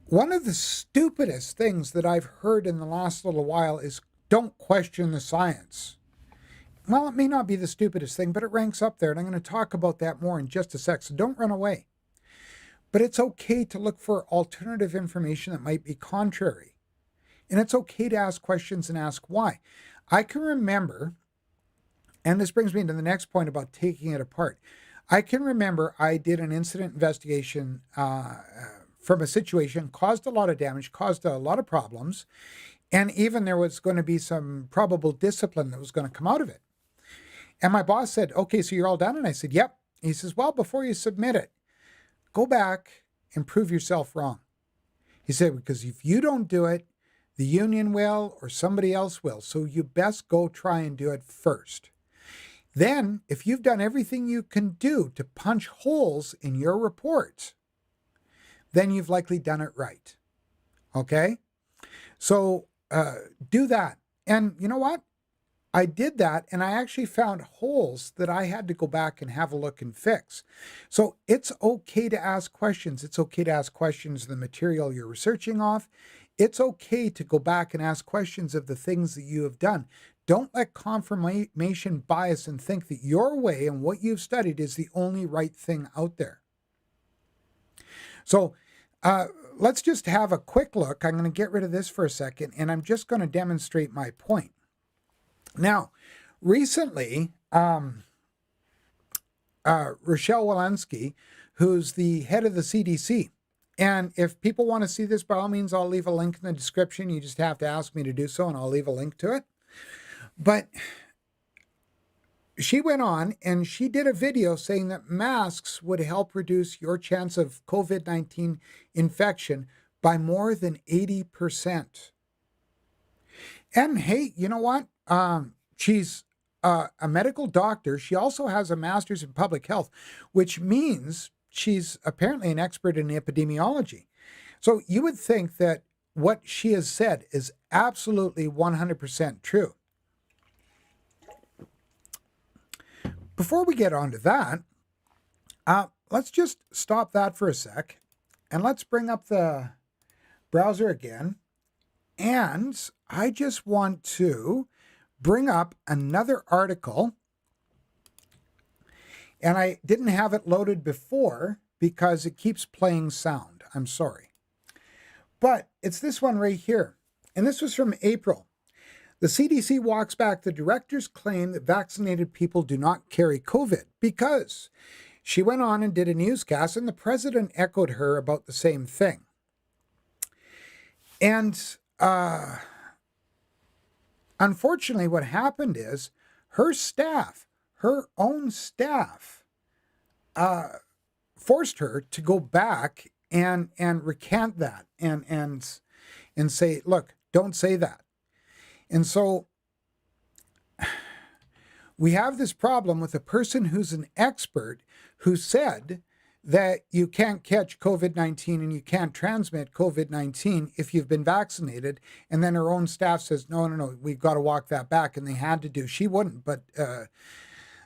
One of the stupidest things that I've heard in the last little while is don't question the science. Well, it may not be the stupidest thing, but it ranks up there, and I'm going to talk about that more in just a sec, so don't run away. But it's okay to look for alternative information that might be contrary. And it's okay to ask questions and ask why. I can remember, and this brings me to the next point about taking it apart. I can remember I did an incident investigation from a situation, caused a lot of damage, caused a lot of problems, and even there was going to be some probable discipline that was going to come out of it. And my boss said, okay, so you're all done? And I said, yep. He says, well, before you submit it, go back and prove yourself wrong. He said, because if you don't do it, the union will or somebody else will. So you best go try and do it first. Then, if you've done everything you can do to punch holes in your report, then you've likely done it right. Okay? So do that. And you know what? I did that, and I actually found holes that I had to go back and have a look and fix. So it's okay to ask questions. It's okay to ask questions of the material you're researching off. It's okay to go back and ask questions of the things that you have done. Don't let confirmation bias and think that your way and what you've studied is the only right thing out there. So let's just have a quick look. I'm going to get rid of this for a second, and I'm just going to demonstrate my point. Now, recently, Rochelle Walensky, who's the head of the CDC, and if people want to see this, by all means, I'll leave a link in the description. You just have to ask me to do so, and I'll leave a link to it. But she went on and she did a video saying that masks would help reduce your chance of COVID-19 infection by more than 80%. And hey, you know what? She's a medical doctor. She also has a master's in public health, which means she's apparently an expert in epidemiology. So you would think that what she has said is absolutely 100% true. Before we get on to that, let's just stop that for a sec, and let's bring up the browser again. And I just want to bring up another article. And I didn't have it loaded before because it keeps playing sound. I'm sorry. But it's this one right here. And this was from April. The CDC walks back the director's claim that vaccinated people do not carry COVID because she went on and did a newscast and the president echoed her about the same thing. And unfortunately, what happened is her staff, her own staff, forced her to go back and recant that and say, look, don't say that. And so we have this problem with a person who's an expert who said that you can't catch COVID-19 and you can't transmit COVID-19 if you've been vaccinated. And then her own staff says, no, we've got to walk that back. And they had to do, she wouldn't, but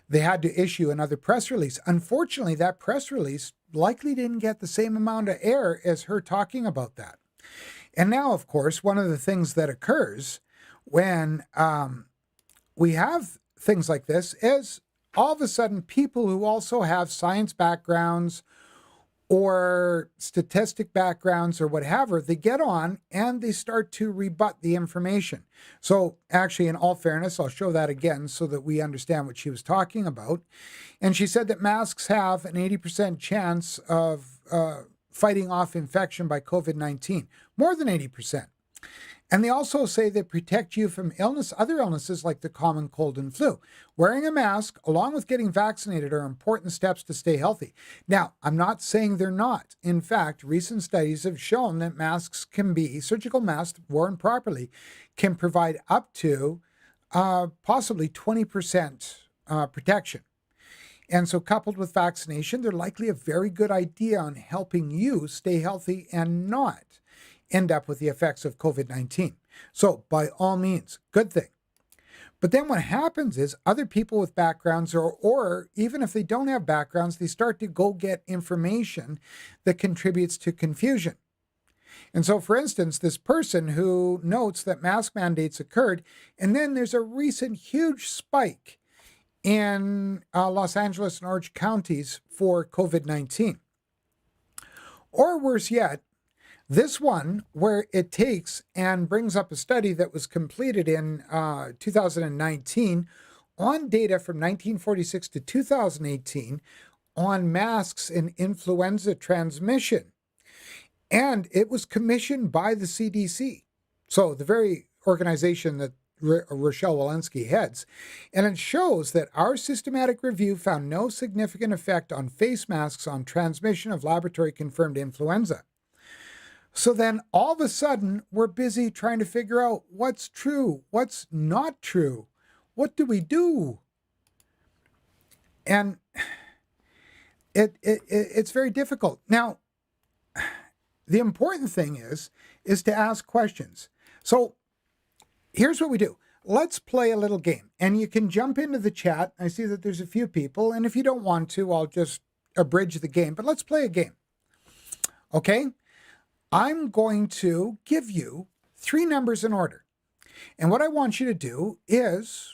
they had to issue another press release. Unfortunately, that press release likely didn't get the same amount of air as her talking about that. And now, of course, one of the things that occurs when we have things like this is all of a sudden people who also have science backgrounds or statistic backgrounds or whatever, they get on and they start to rebut the information. So actually, in all fairness, I'll show that again so that we understand what she was talking about. And she said that masks have an 80% chance of fighting off infection by COVID-19, more than 80%. And they also say they protect you from other illnesses like the common cold and flu. Wearing a mask, along with getting vaccinated, are important steps to stay healthy. Now, I'm not saying they're not. In fact, recent studies have shown that surgical masks worn properly, can provide up to possibly 20% protection. And so, coupled with vaccination, they're likely a very good idea on helping you stay healthy and not end up with the effects of COVID-19. So, by all means, good thing. But then what happens is other people with backgrounds, or even if they don't have backgrounds, they start to go get information that contributes to confusion. And so, for instance, this person who notes that mask mandates occurred, and then there's a recent huge spike in Los Angeles and Orange counties for COVID-19. Or worse yet, this one where it takes and brings up a study that was completed in 2019 on data from 1946 to 2018 on masks and influenza transmission. And it was commissioned by the CDC. So the very organization that Rochelle Walensky heads. And it shows that our systematic review found no significant effect on face masks on transmission of laboratory confirmed influenza. So then all of a sudden, we're busy trying to figure out what's true, what's not true. What do we do? And it's very difficult. Now, the important thing is to ask questions. So here's what we do. Let's play a little game. And you can jump into the chat. I see that there's a few people. And if you don't want to, I'll just abridge the game. But let's play a game. Okay? I'm going to give you 3 numbers in order. And what I want you to do is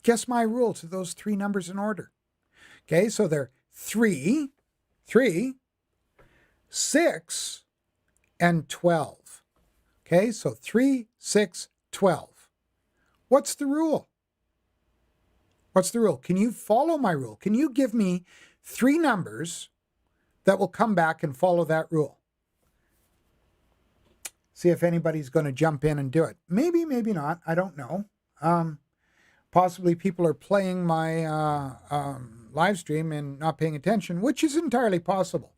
guess my rule to those 3 numbers in order. Okay, so they're 3, 6, and 12. Okay, so 3, 6, 12. What's the rule? What's the rule? Can you follow my rule? Can you give me 3 numbers that will come back and follow that rule? See if anybody's going to jump in and do it. Maybe, maybe not. I don't know. Possibly people are playing my live stream and not paying attention, which is entirely possible.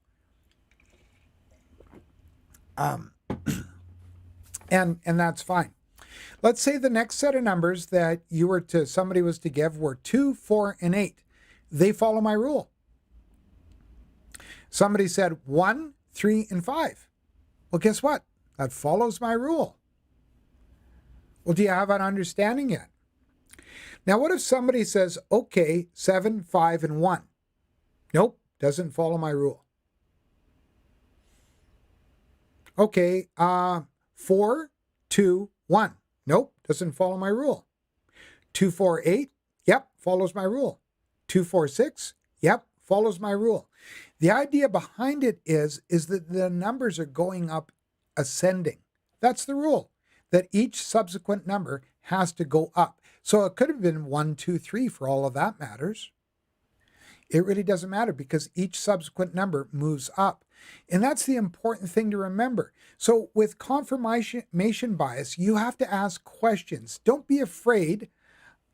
And that's fine. Let's say the next set of numbers that somebody was to give were 2, 4, and 8. They follow my rule. Somebody said 1, 3, and 5. Well, guess what? That follows my rule. Well, do you have an understanding yet? Now, what if somebody says, okay, 7, 5, and 1? Nope, doesn't follow my rule. Okay, 4, 2, 1. Nope, doesn't follow my rule. 2, 4, 8. Yep, follows my rule. 2, 4, 6. Yep, follows my rule. The idea behind it is that the numbers are going up ascending. That's the rule, that each subsequent number has to go up. So it could have been 1, 2, 3 for all of that matters. It really doesn't matter because each subsequent number moves up. And that's the important thing to remember. So with confirmation bias, you have to ask questions. Don't be afraid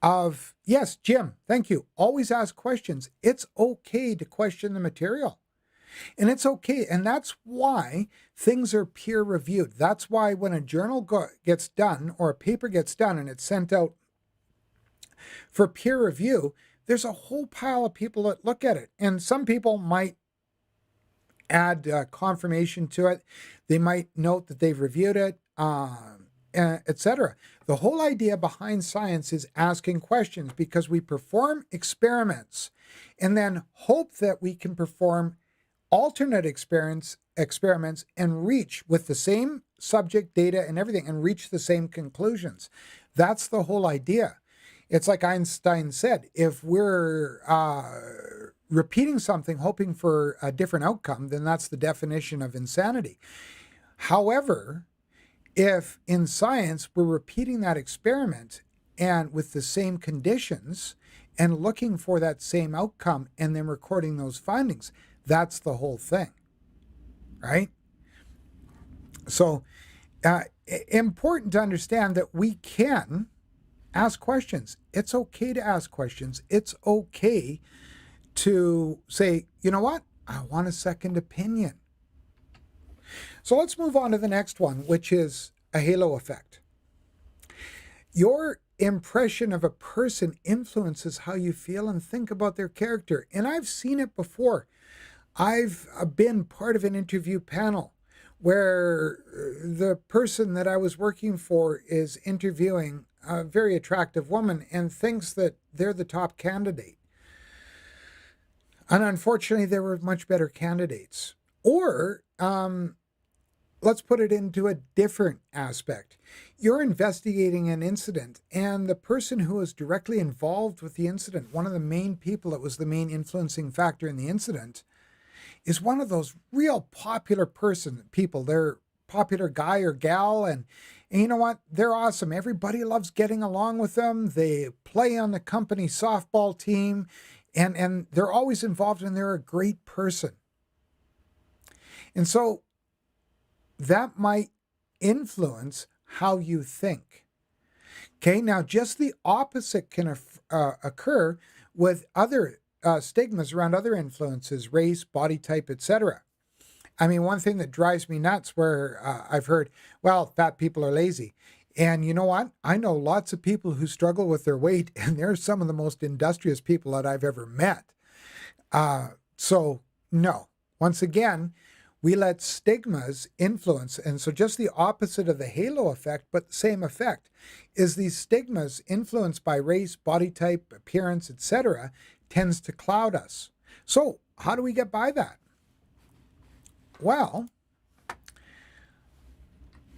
of, yes, Jim, thank you. Always ask questions. It's okay to question the material. And it's okay. And that's why things are peer reviewed. That's why when a journal gets done or a paper gets done and it's sent out for peer review, there's a whole pile of people that look at it. And some people might add confirmation to it. They might note that they've reviewed it, etc. The whole idea behind science is asking questions because we perform experiments and then hope that we can perform alternate experiments and reach with the same subject data and everything and reach the same conclusions. That's the whole idea. It's like Einstein said, if we're repeating something hoping for a different outcome, then that's the definition of insanity. However, if in science we're repeating that experiment and with the same conditions and looking for that same outcome and then recording those findings, that's the whole thing, right? So important to understand that we can ask questions. It's okay to ask questions. It's okay to say, you know what? I want a second opinion. So let's move on to the next one, which is a halo effect. Your impression of a person influences how you feel and think about their character. And I've seen it before. I've been part of an interview panel where the person that I was working for is interviewing a very attractive woman and thinks that they're the top candidate. And unfortunately, there were much better candidates. Or let's put it into a different aspect. You're investigating an incident, and the person who was directly involved with the incident, one of the main people that was the main influencing factor in the incident, is one of those real popular people. They're popular guy or gal, and you know what? They're awesome. Everybody loves getting along with them. They play on the company softball team, and they're always involved, and they're a great person. And so that might influence how you think. Okay, now just the opposite can occur with other stigmas around other influences, race, body type, etc. I mean, one thing that drives me nuts where I've heard, well, fat people are lazy. And you know what? I know lots of people who struggle with their weight, and they're some of the most industrious people that I've ever met. So no, once again, we let stigmas influence. And so just the opposite of the halo effect, but the same effect, is these stigmas influenced by race, body type, appearance, etc., tends to cloud us. So how do we get by that? Well,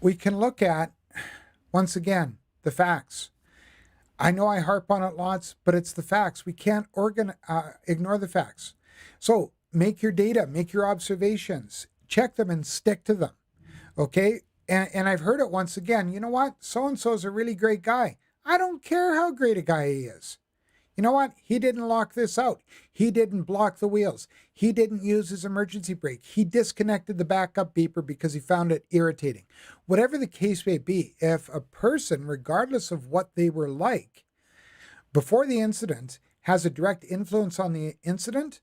we can look at, once again, the facts. I know I harp on it lots, but it's the facts. We can't ignore the facts. So make your data, make your observations, check them and stick to them. Okay? And I've heard it once again. You know what? So-and-so is a really great guy. I don't care how great a guy he is. You know what? He didn't lock this out. He didn't block the wheels. He didn't use his emergency brake. He disconnected the backup beeper because he found it irritating. Whatever the case may be, if a person, regardless of what they were like before the incident, has a direct influence on the incident,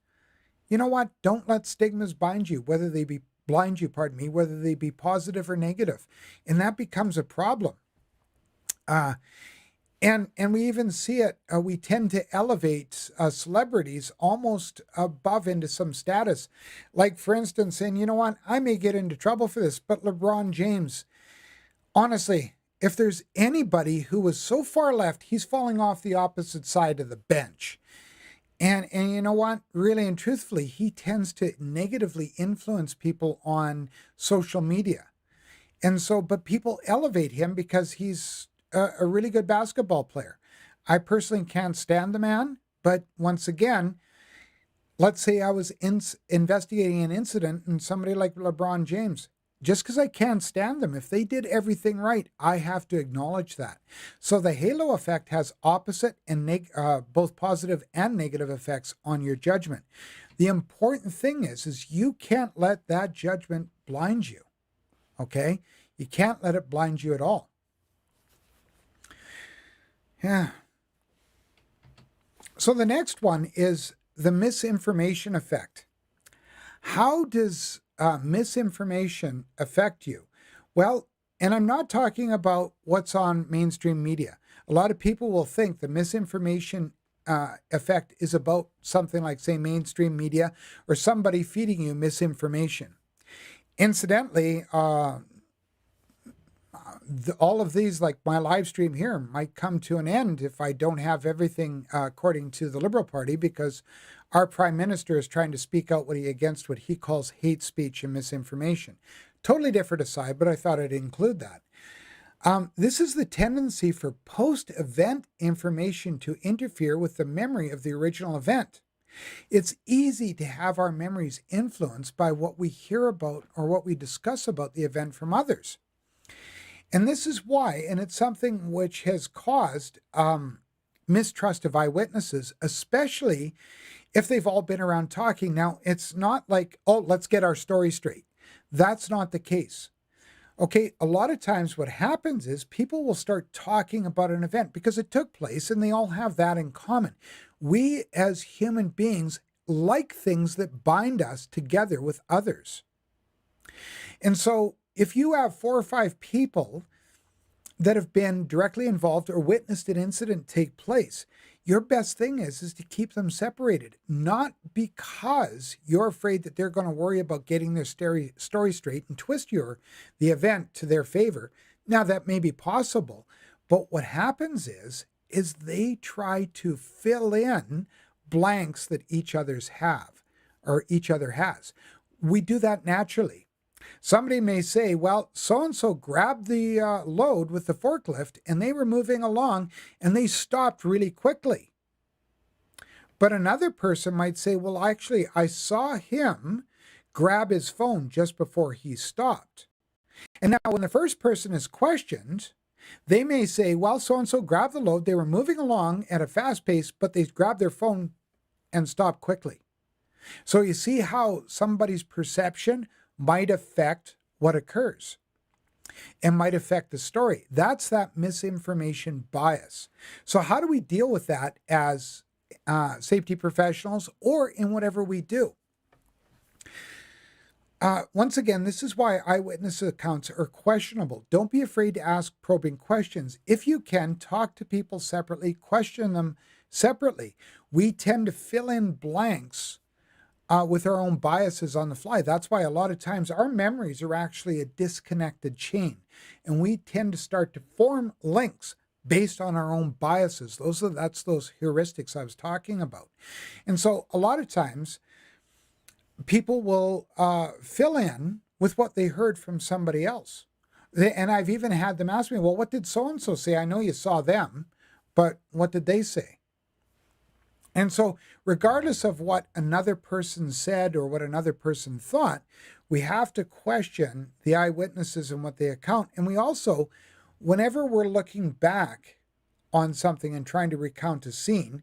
you know what? Don't let stigmas blind you, whether they be positive or negative. And that becomes a problem. And we even see it, we tend to elevate celebrities almost above into some status. Like, for instance, and you know what, I may get into trouble for this, but LeBron James, honestly, if there's anybody who was so far left, he's falling off the opposite side of the bench. And you know what, really and truthfully, he tends to negatively influence people on social media. And so, but people elevate him because he's a really good basketball player. I personally can't stand the man, but once again, let's say I was investigating an incident and somebody like LeBron James, just because I can't stand them, if they did everything right, I have to acknowledge that. So the halo effect has opposite and both positive and negative effects on your judgment. The important thing is you can't let that judgment blind you, okay? You can't let it blind you at all. Yeah. So the next one is the misinformation effect. How does misinformation affect you? Well, and I'm not talking about what's on mainstream media. A lot of people will think the misinformation effect is about something like, say, mainstream media or somebody feeding you misinformation. Incidentally, all of these, like my live stream here, might come to an end if I don't have everything according to the Liberal Party, because our Prime Minister is trying to speak out against what he calls hate speech and misinformation. Totally different aside, but I thought I'd include that. This is the tendency for post-event information to interfere with the memory of the original event. It's easy to have our memories influenced by what we hear about or what we discuss about the event from others. And this is why, and it's something which has caused mistrust of eyewitnesses, especially if they've all been around talking. Now, it's not like, oh, let's get our story straight. That's not the case. Okay, a lot of times what happens is people will start talking about an event because it took place and they all have that in common. We as human beings like things that bind us together with others. And so if you have 4 or 5 people that have been directly involved or witnessed an incident take place, your best thing is to keep them separated, not because you're afraid that they're going to worry about getting their story straight and twist the event to their favor. Now that may be possible, but what happens is they try to fill in blanks that each other's have or each other has. We do that naturally. Somebody may say, well, so-and-so grabbed the load with the forklift and they were moving along and they stopped really quickly. But another person might say, well, actually, I saw him grab his phone just before he stopped. And now when the first person is questioned, they may say, well, so-and-so grabbed the load. They were moving along at a fast pace, but they grabbed their phone and stopped quickly. So you see how somebody's perception might affect what occurs and might affect the story. That's that misinformation bias. So how do we deal with that as safety professionals or in whatever we do? Once again, this is why eyewitness accounts are questionable. Don't be afraid to ask probing questions. If you can, talk to people separately, question them separately. We tend to fill in blanks with our own biases on the fly. That's why a lot of times our memories are actually a disconnected chain, and we tend to start to form links based on our own biases. That's those heuristics I was talking about. And so a lot of times people will fill in with what they heard from somebody else. And I've even had them ask me, well, what did so-and-so say? I know you saw them, but what did they say? And so regardless of what another person said or what another person thought, we have to question the eyewitnesses and what they account. And we also, whenever we're looking back on something and trying to recount a scene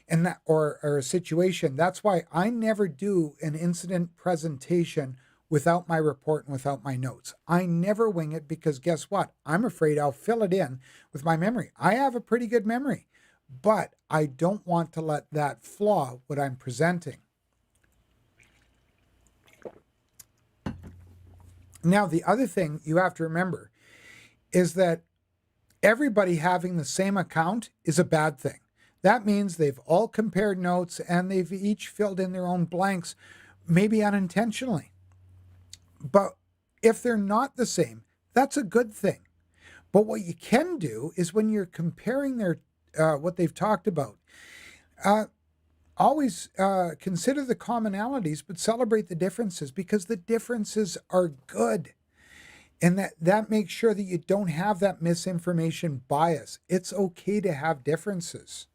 and that, or a situation, that's why I never do an incident presentation without my report and without my notes. I never wing it because guess what? I'm afraid I'll fill it in with my memory. I have a pretty good memory, but I don't want to let that flaw what I'm presenting. Now, the other thing you have to remember is that everybody having the same account is a bad thing. That means they've all compared notes and they've each filled in their own blanks, maybe unintentionally. But if they're not the same, that's a good thing. But what you can do is when you're comparing their what they've talked about, always consider the commonalities, but celebrate the differences because the differences are good. And that makes sure that you don't have that misinformation bias. It's okay to have differences.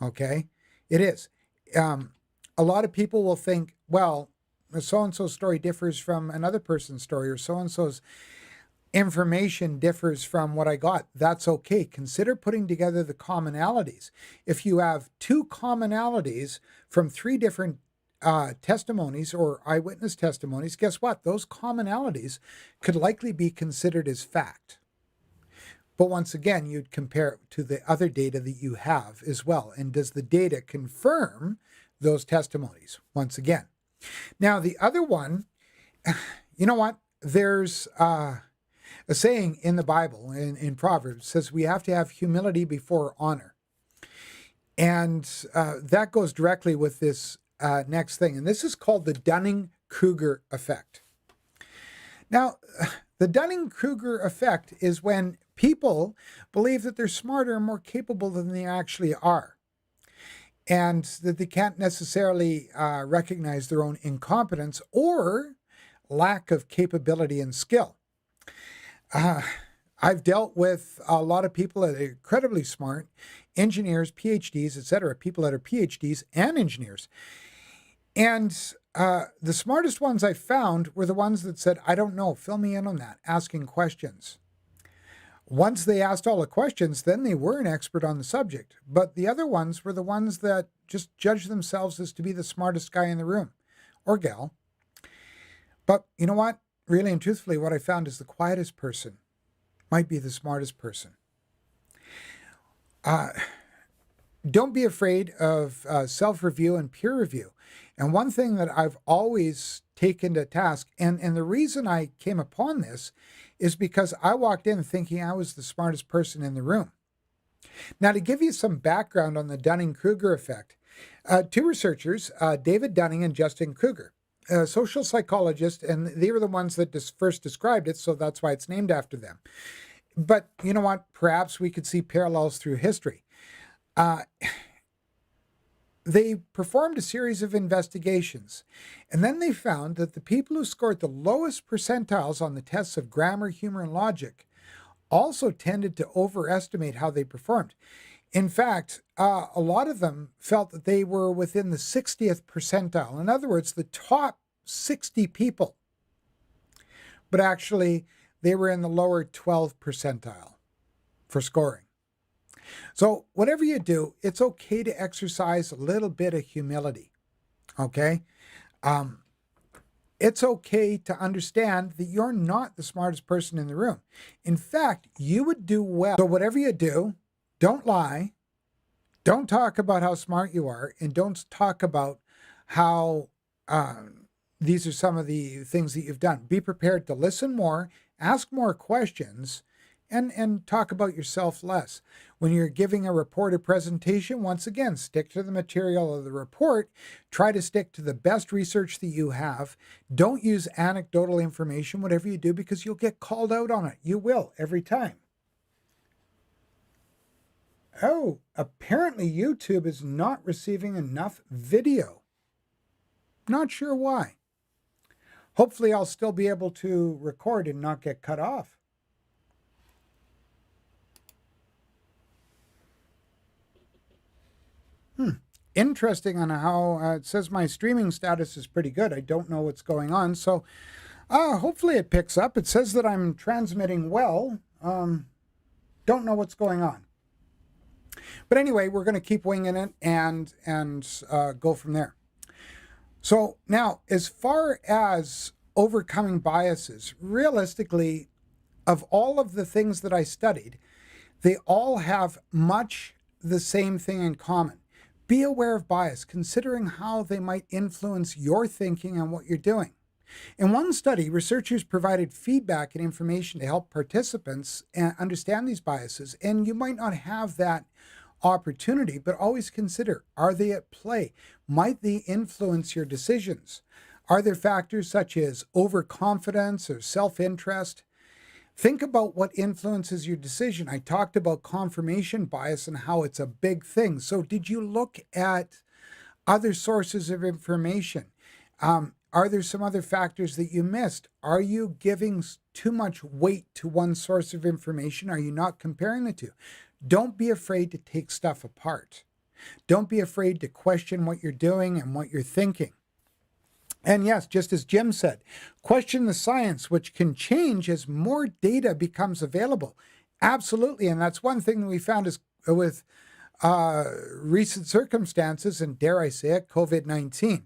Okay? It is. A lot of people will think, well, so-and-so's story differs from another person's story, or so-and-so's information differs from what I got. That's okay. Consider putting together the commonalities. If you have 2 commonalities from 3 different testimonies or eyewitness testimonies, guess what? Those commonalities could likely be considered as fact. But once again, you'd compare it to the other data that you have as well. And does the data confirm those testimonies? Once again. Now, the other one, you know what? There's a saying in the Bible, in Proverbs, says we have to have humility before honor. And that goes directly with this next thing. And this is called the Dunning-Kruger effect. Now, the Dunning-Kruger effect is when people believe that they're smarter and more capable than they actually are, and that they can't necessarily recognize their own incompetence or lack of capability and skill. I've dealt with a lot of people that are incredibly smart, engineers, PhDs, etc., people that are PhDs and engineers. And the smartest ones I found were the ones that said, I don't know, fill me in on that, asking questions. Once they asked all the questions, then they were an expert on the subject. But the other ones were the ones that just judged themselves as to be the smartest guy in the room or gal. But you know what? really and truthfully, what I found is the quietest person might be the smartest person. Don't be afraid of self-review and peer review. And one thing that I've always taken to task, and the reason I came upon this is because I walked in thinking I was the smartest person in the room. Now, to give you some background on the Dunning-Kruger effect, two researchers, David Dunning and Justin Kruger, social psychologists, and they were the ones that first described it, so that's why it's named after them. But you know what? Perhaps we could see parallels through history. They performed a series of investigations, and then they found that the people who scored the lowest percentiles on the tests of grammar, humor, and logic also tended to overestimate how they performed. In fact, a lot of them felt that they were within the 60th percentile. In other words, the top 60 people. But actually, they were in the lower 12th percentile for scoring. So whatever you do, it's okay to exercise a little bit of humility, okay? It's okay to understand that you're not the smartest person in the room. In fact, you would do well. So whatever you do, don't lie, don't talk about how smart you are, and don't talk about how these are some of the things that you've done. Be prepared to listen more, ask more questions, and talk about yourself less. When you're giving a report or presentation, once again, stick to the material of the report. Try to stick to the best research that you have. Don't use anecdotal information, whatever you do, because you'll get called out on it. You will, every time. Oh, apparently YouTube is not receiving enough video. Not sure why. Hopefully I'll still be able to record and not get cut off. Interesting on how it says my streaming status is pretty good. I don't know what's going on. So hopefully it picks up. It says that I'm transmitting well. Don't know what's going on. But anyway, we're going to keep winging it and go from there. So now, as far as overcoming biases, realistically, of all of the things that I studied, they all have much the same thing in common. Be aware of bias, considering how they might influence your thinking and what you're doing. In one study, researchers provided feedback and information to help participants understand these biases, and you might not have that opportunity, but always consider, are they at play? Might they influence your decisions? Are there factors such as overconfidence or self-interest? Think about what influences your decision. I talked about confirmation bias and how it's a big thing. So did you look at other sources of information? Are there some other factors that you missed? Are you giving too much weight to one source of information? Are you not comparing the two? Don't be afraid to take stuff apart. Don't be afraid to question what you're doing and what you're thinking. And yes, just as Jim said, question the science, which can change as more data becomes available. Absolutely. And that's one thing that we found is with recent circumstances, and dare I say it, COVID-19.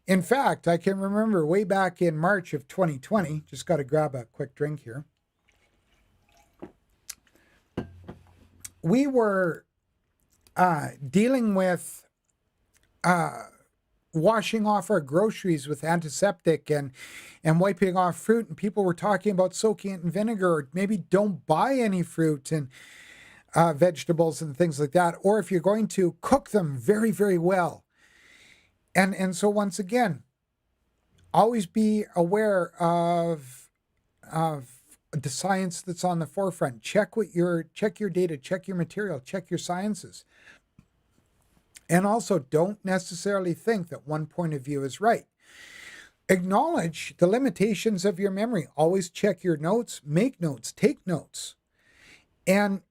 In fact, I can remember way back in March of 2020, just got to grab a quick drink here. We were dealing with washing off our groceries with antiseptic and wiping off fruit, and people were talking about soaking it in vinegar, or maybe don't buy any fruit and vegetables and things like that, or if you're going to cook them very, very well. And so once again, always be aware of the science that's on the forefront. Check your data, check your material, check your sciences. And also, don't necessarily think that one point of view is right. Acknowledge the limitations of your memory. Always check your notes, make notes, take notes, and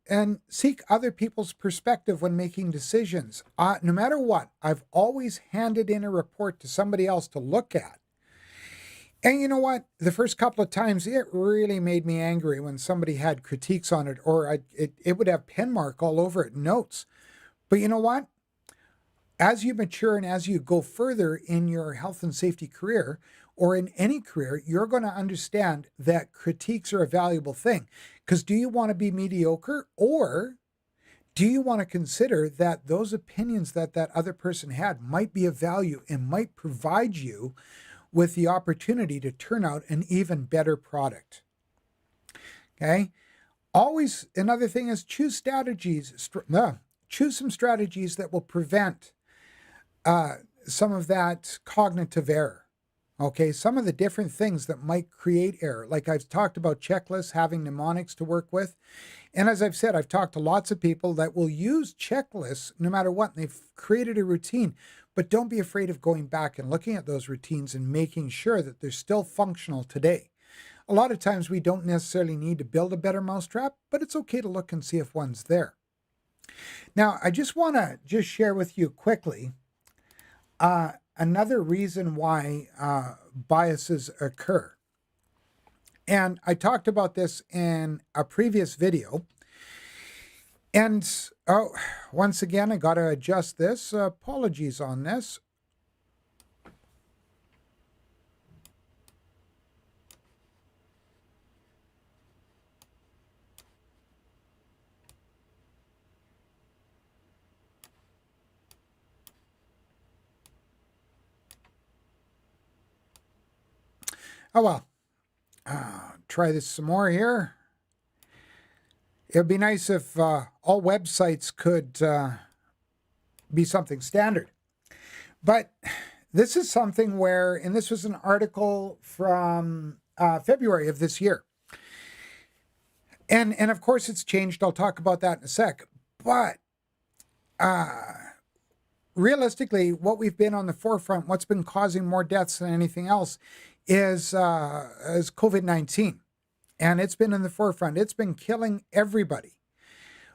seek other people's perspective when making decisions. No matter what, I've always handed in a report to somebody else to look at. And you know what? The first couple of times, it really made me angry when somebody had critiques on it, or it would have pen mark all over it, notes. But you know what? As you mature and as you go further in your health and safety career, or in any career, you're going to understand that critiques are a valuable thing. Because do you want to be mediocre, or do you want to consider that those opinions that that other person had might be of value and might provide you with the opportunity to turn out an even better product? Okay. Always, another thing is choose some strategies that will prevent some of that cognitive error. Okay, some of the different things that might create error, like I've talked about checklists, having mnemonics to work with. And as I've said, I've talked to lots of people that will use checklists no matter what. And they've created a routine, but don't be afraid of going back and looking at those routines and making sure that they're still functional today. A lot of times we don't necessarily need to build a better mousetrap, but it's okay to look and see if one's there. Now, I just want to share with you quickly another reason why biases occur. And I talked about this in a previous video. And once again, I got to adjust this. Apologies on this. Oh, well, try this some more here. It would be nice if all websites could be something standard. But this is something where, and this was an article from February of this year. And of course it's changed. I'll talk about that in a sec. But realistically, what we've been on the forefront, what's been causing more deaths than anything else is COVID-19. And it's been in the forefront. It's been killing everybody.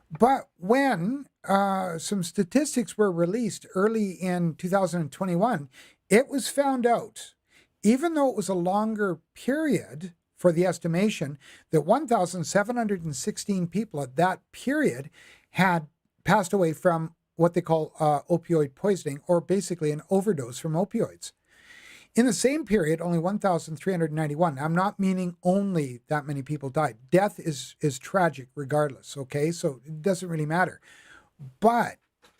But when some statistics were released early in 2021, it was found out, even though it was a longer period for the estimation, that 1,716 people at that period had passed away from what they call opioid poisoning, or basically an overdose from opioids. In the same period, only 1,391. I'm not meaning only that many people died. Death is tragic regardless, okay? So it doesn't really matter. But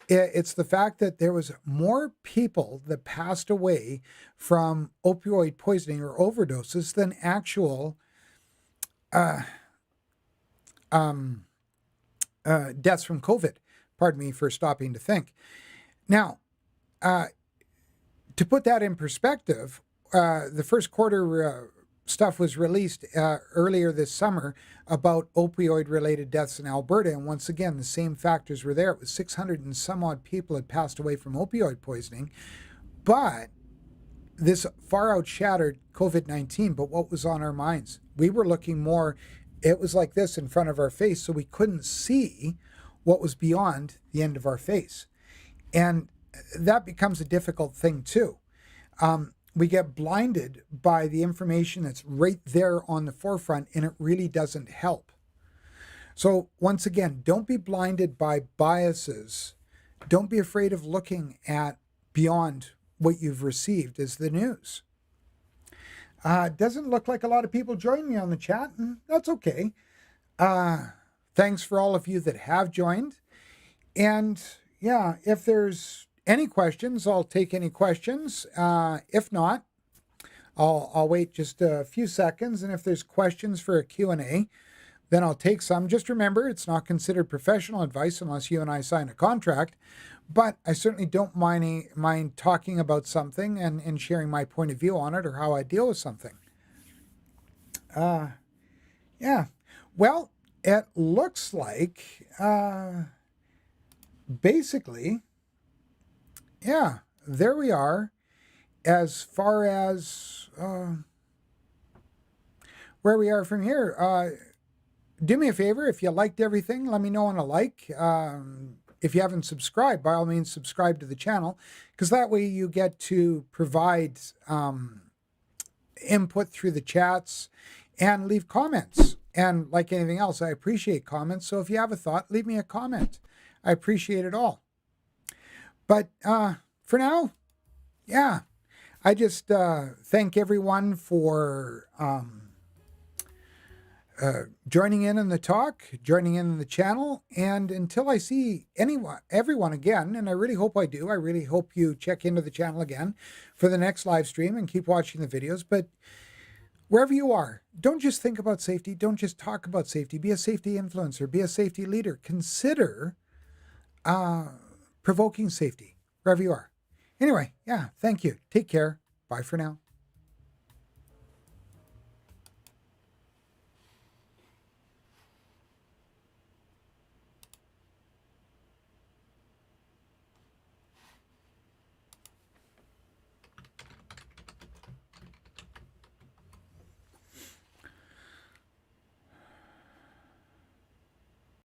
it's the fact that there was more people that passed away from opioid poisoning or overdoses than actual deaths from COVID. Pardon me for stopping to think. Now, to put that in perspective, the first quarter stuff was released earlier this summer about opioid-related deaths in Alberta, and once again, the same factors were there. It was 600 and some odd people had passed away from opioid poisoning, but this far outshadowed COVID-19. But what was on our minds? We were looking more, it was like this in front of our face, so we couldn't see what was beyond the end of our face. And that becomes a difficult thing too. We get blinded by the information that's right there on the forefront, and it really doesn't help. So once again, don't be blinded by biases. Don't be afraid of looking at beyond what you've received as the news. Doesn't look like a lot of people join me on the chat, and that's okay. Thanks for all of you that have joined. And yeah, if there's any questions, I'll take any questions. If not, I'll wait just a few seconds. And if there's questions for a Q&A, then I'll take some. Just remember, it's not considered professional advice unless you and I sign a contract. But I certainly don't mind talking about something and sharing my point of view on it, or how I deal with something. Yeah. Well, it looks like basically, yeah, there we are. As far as where we are from here, do me a favor. If you liked everything, let me know on a like. If you haven't subscribed, by all means, subscribe to the channel, because that way you get to provide input through the chats and leave comments. And like anything else, I appreciate comments. So if you have a thought, leave me a comment. I appreciate it all. But for now, yeah, I just thank everyone for joining in on the talk, joining in on the channel. And until I see everyone again, and I really hope I do, I really hope you check into the channel again for the next live stream and keep watching the videos. But wherever you are, don't just think about safety. Don't just talk about safety. Be a safety influencer. Be a safety leader. Consider provoking safety wherever you are. Anyway, yeah, thank you. Take care. Bye for now.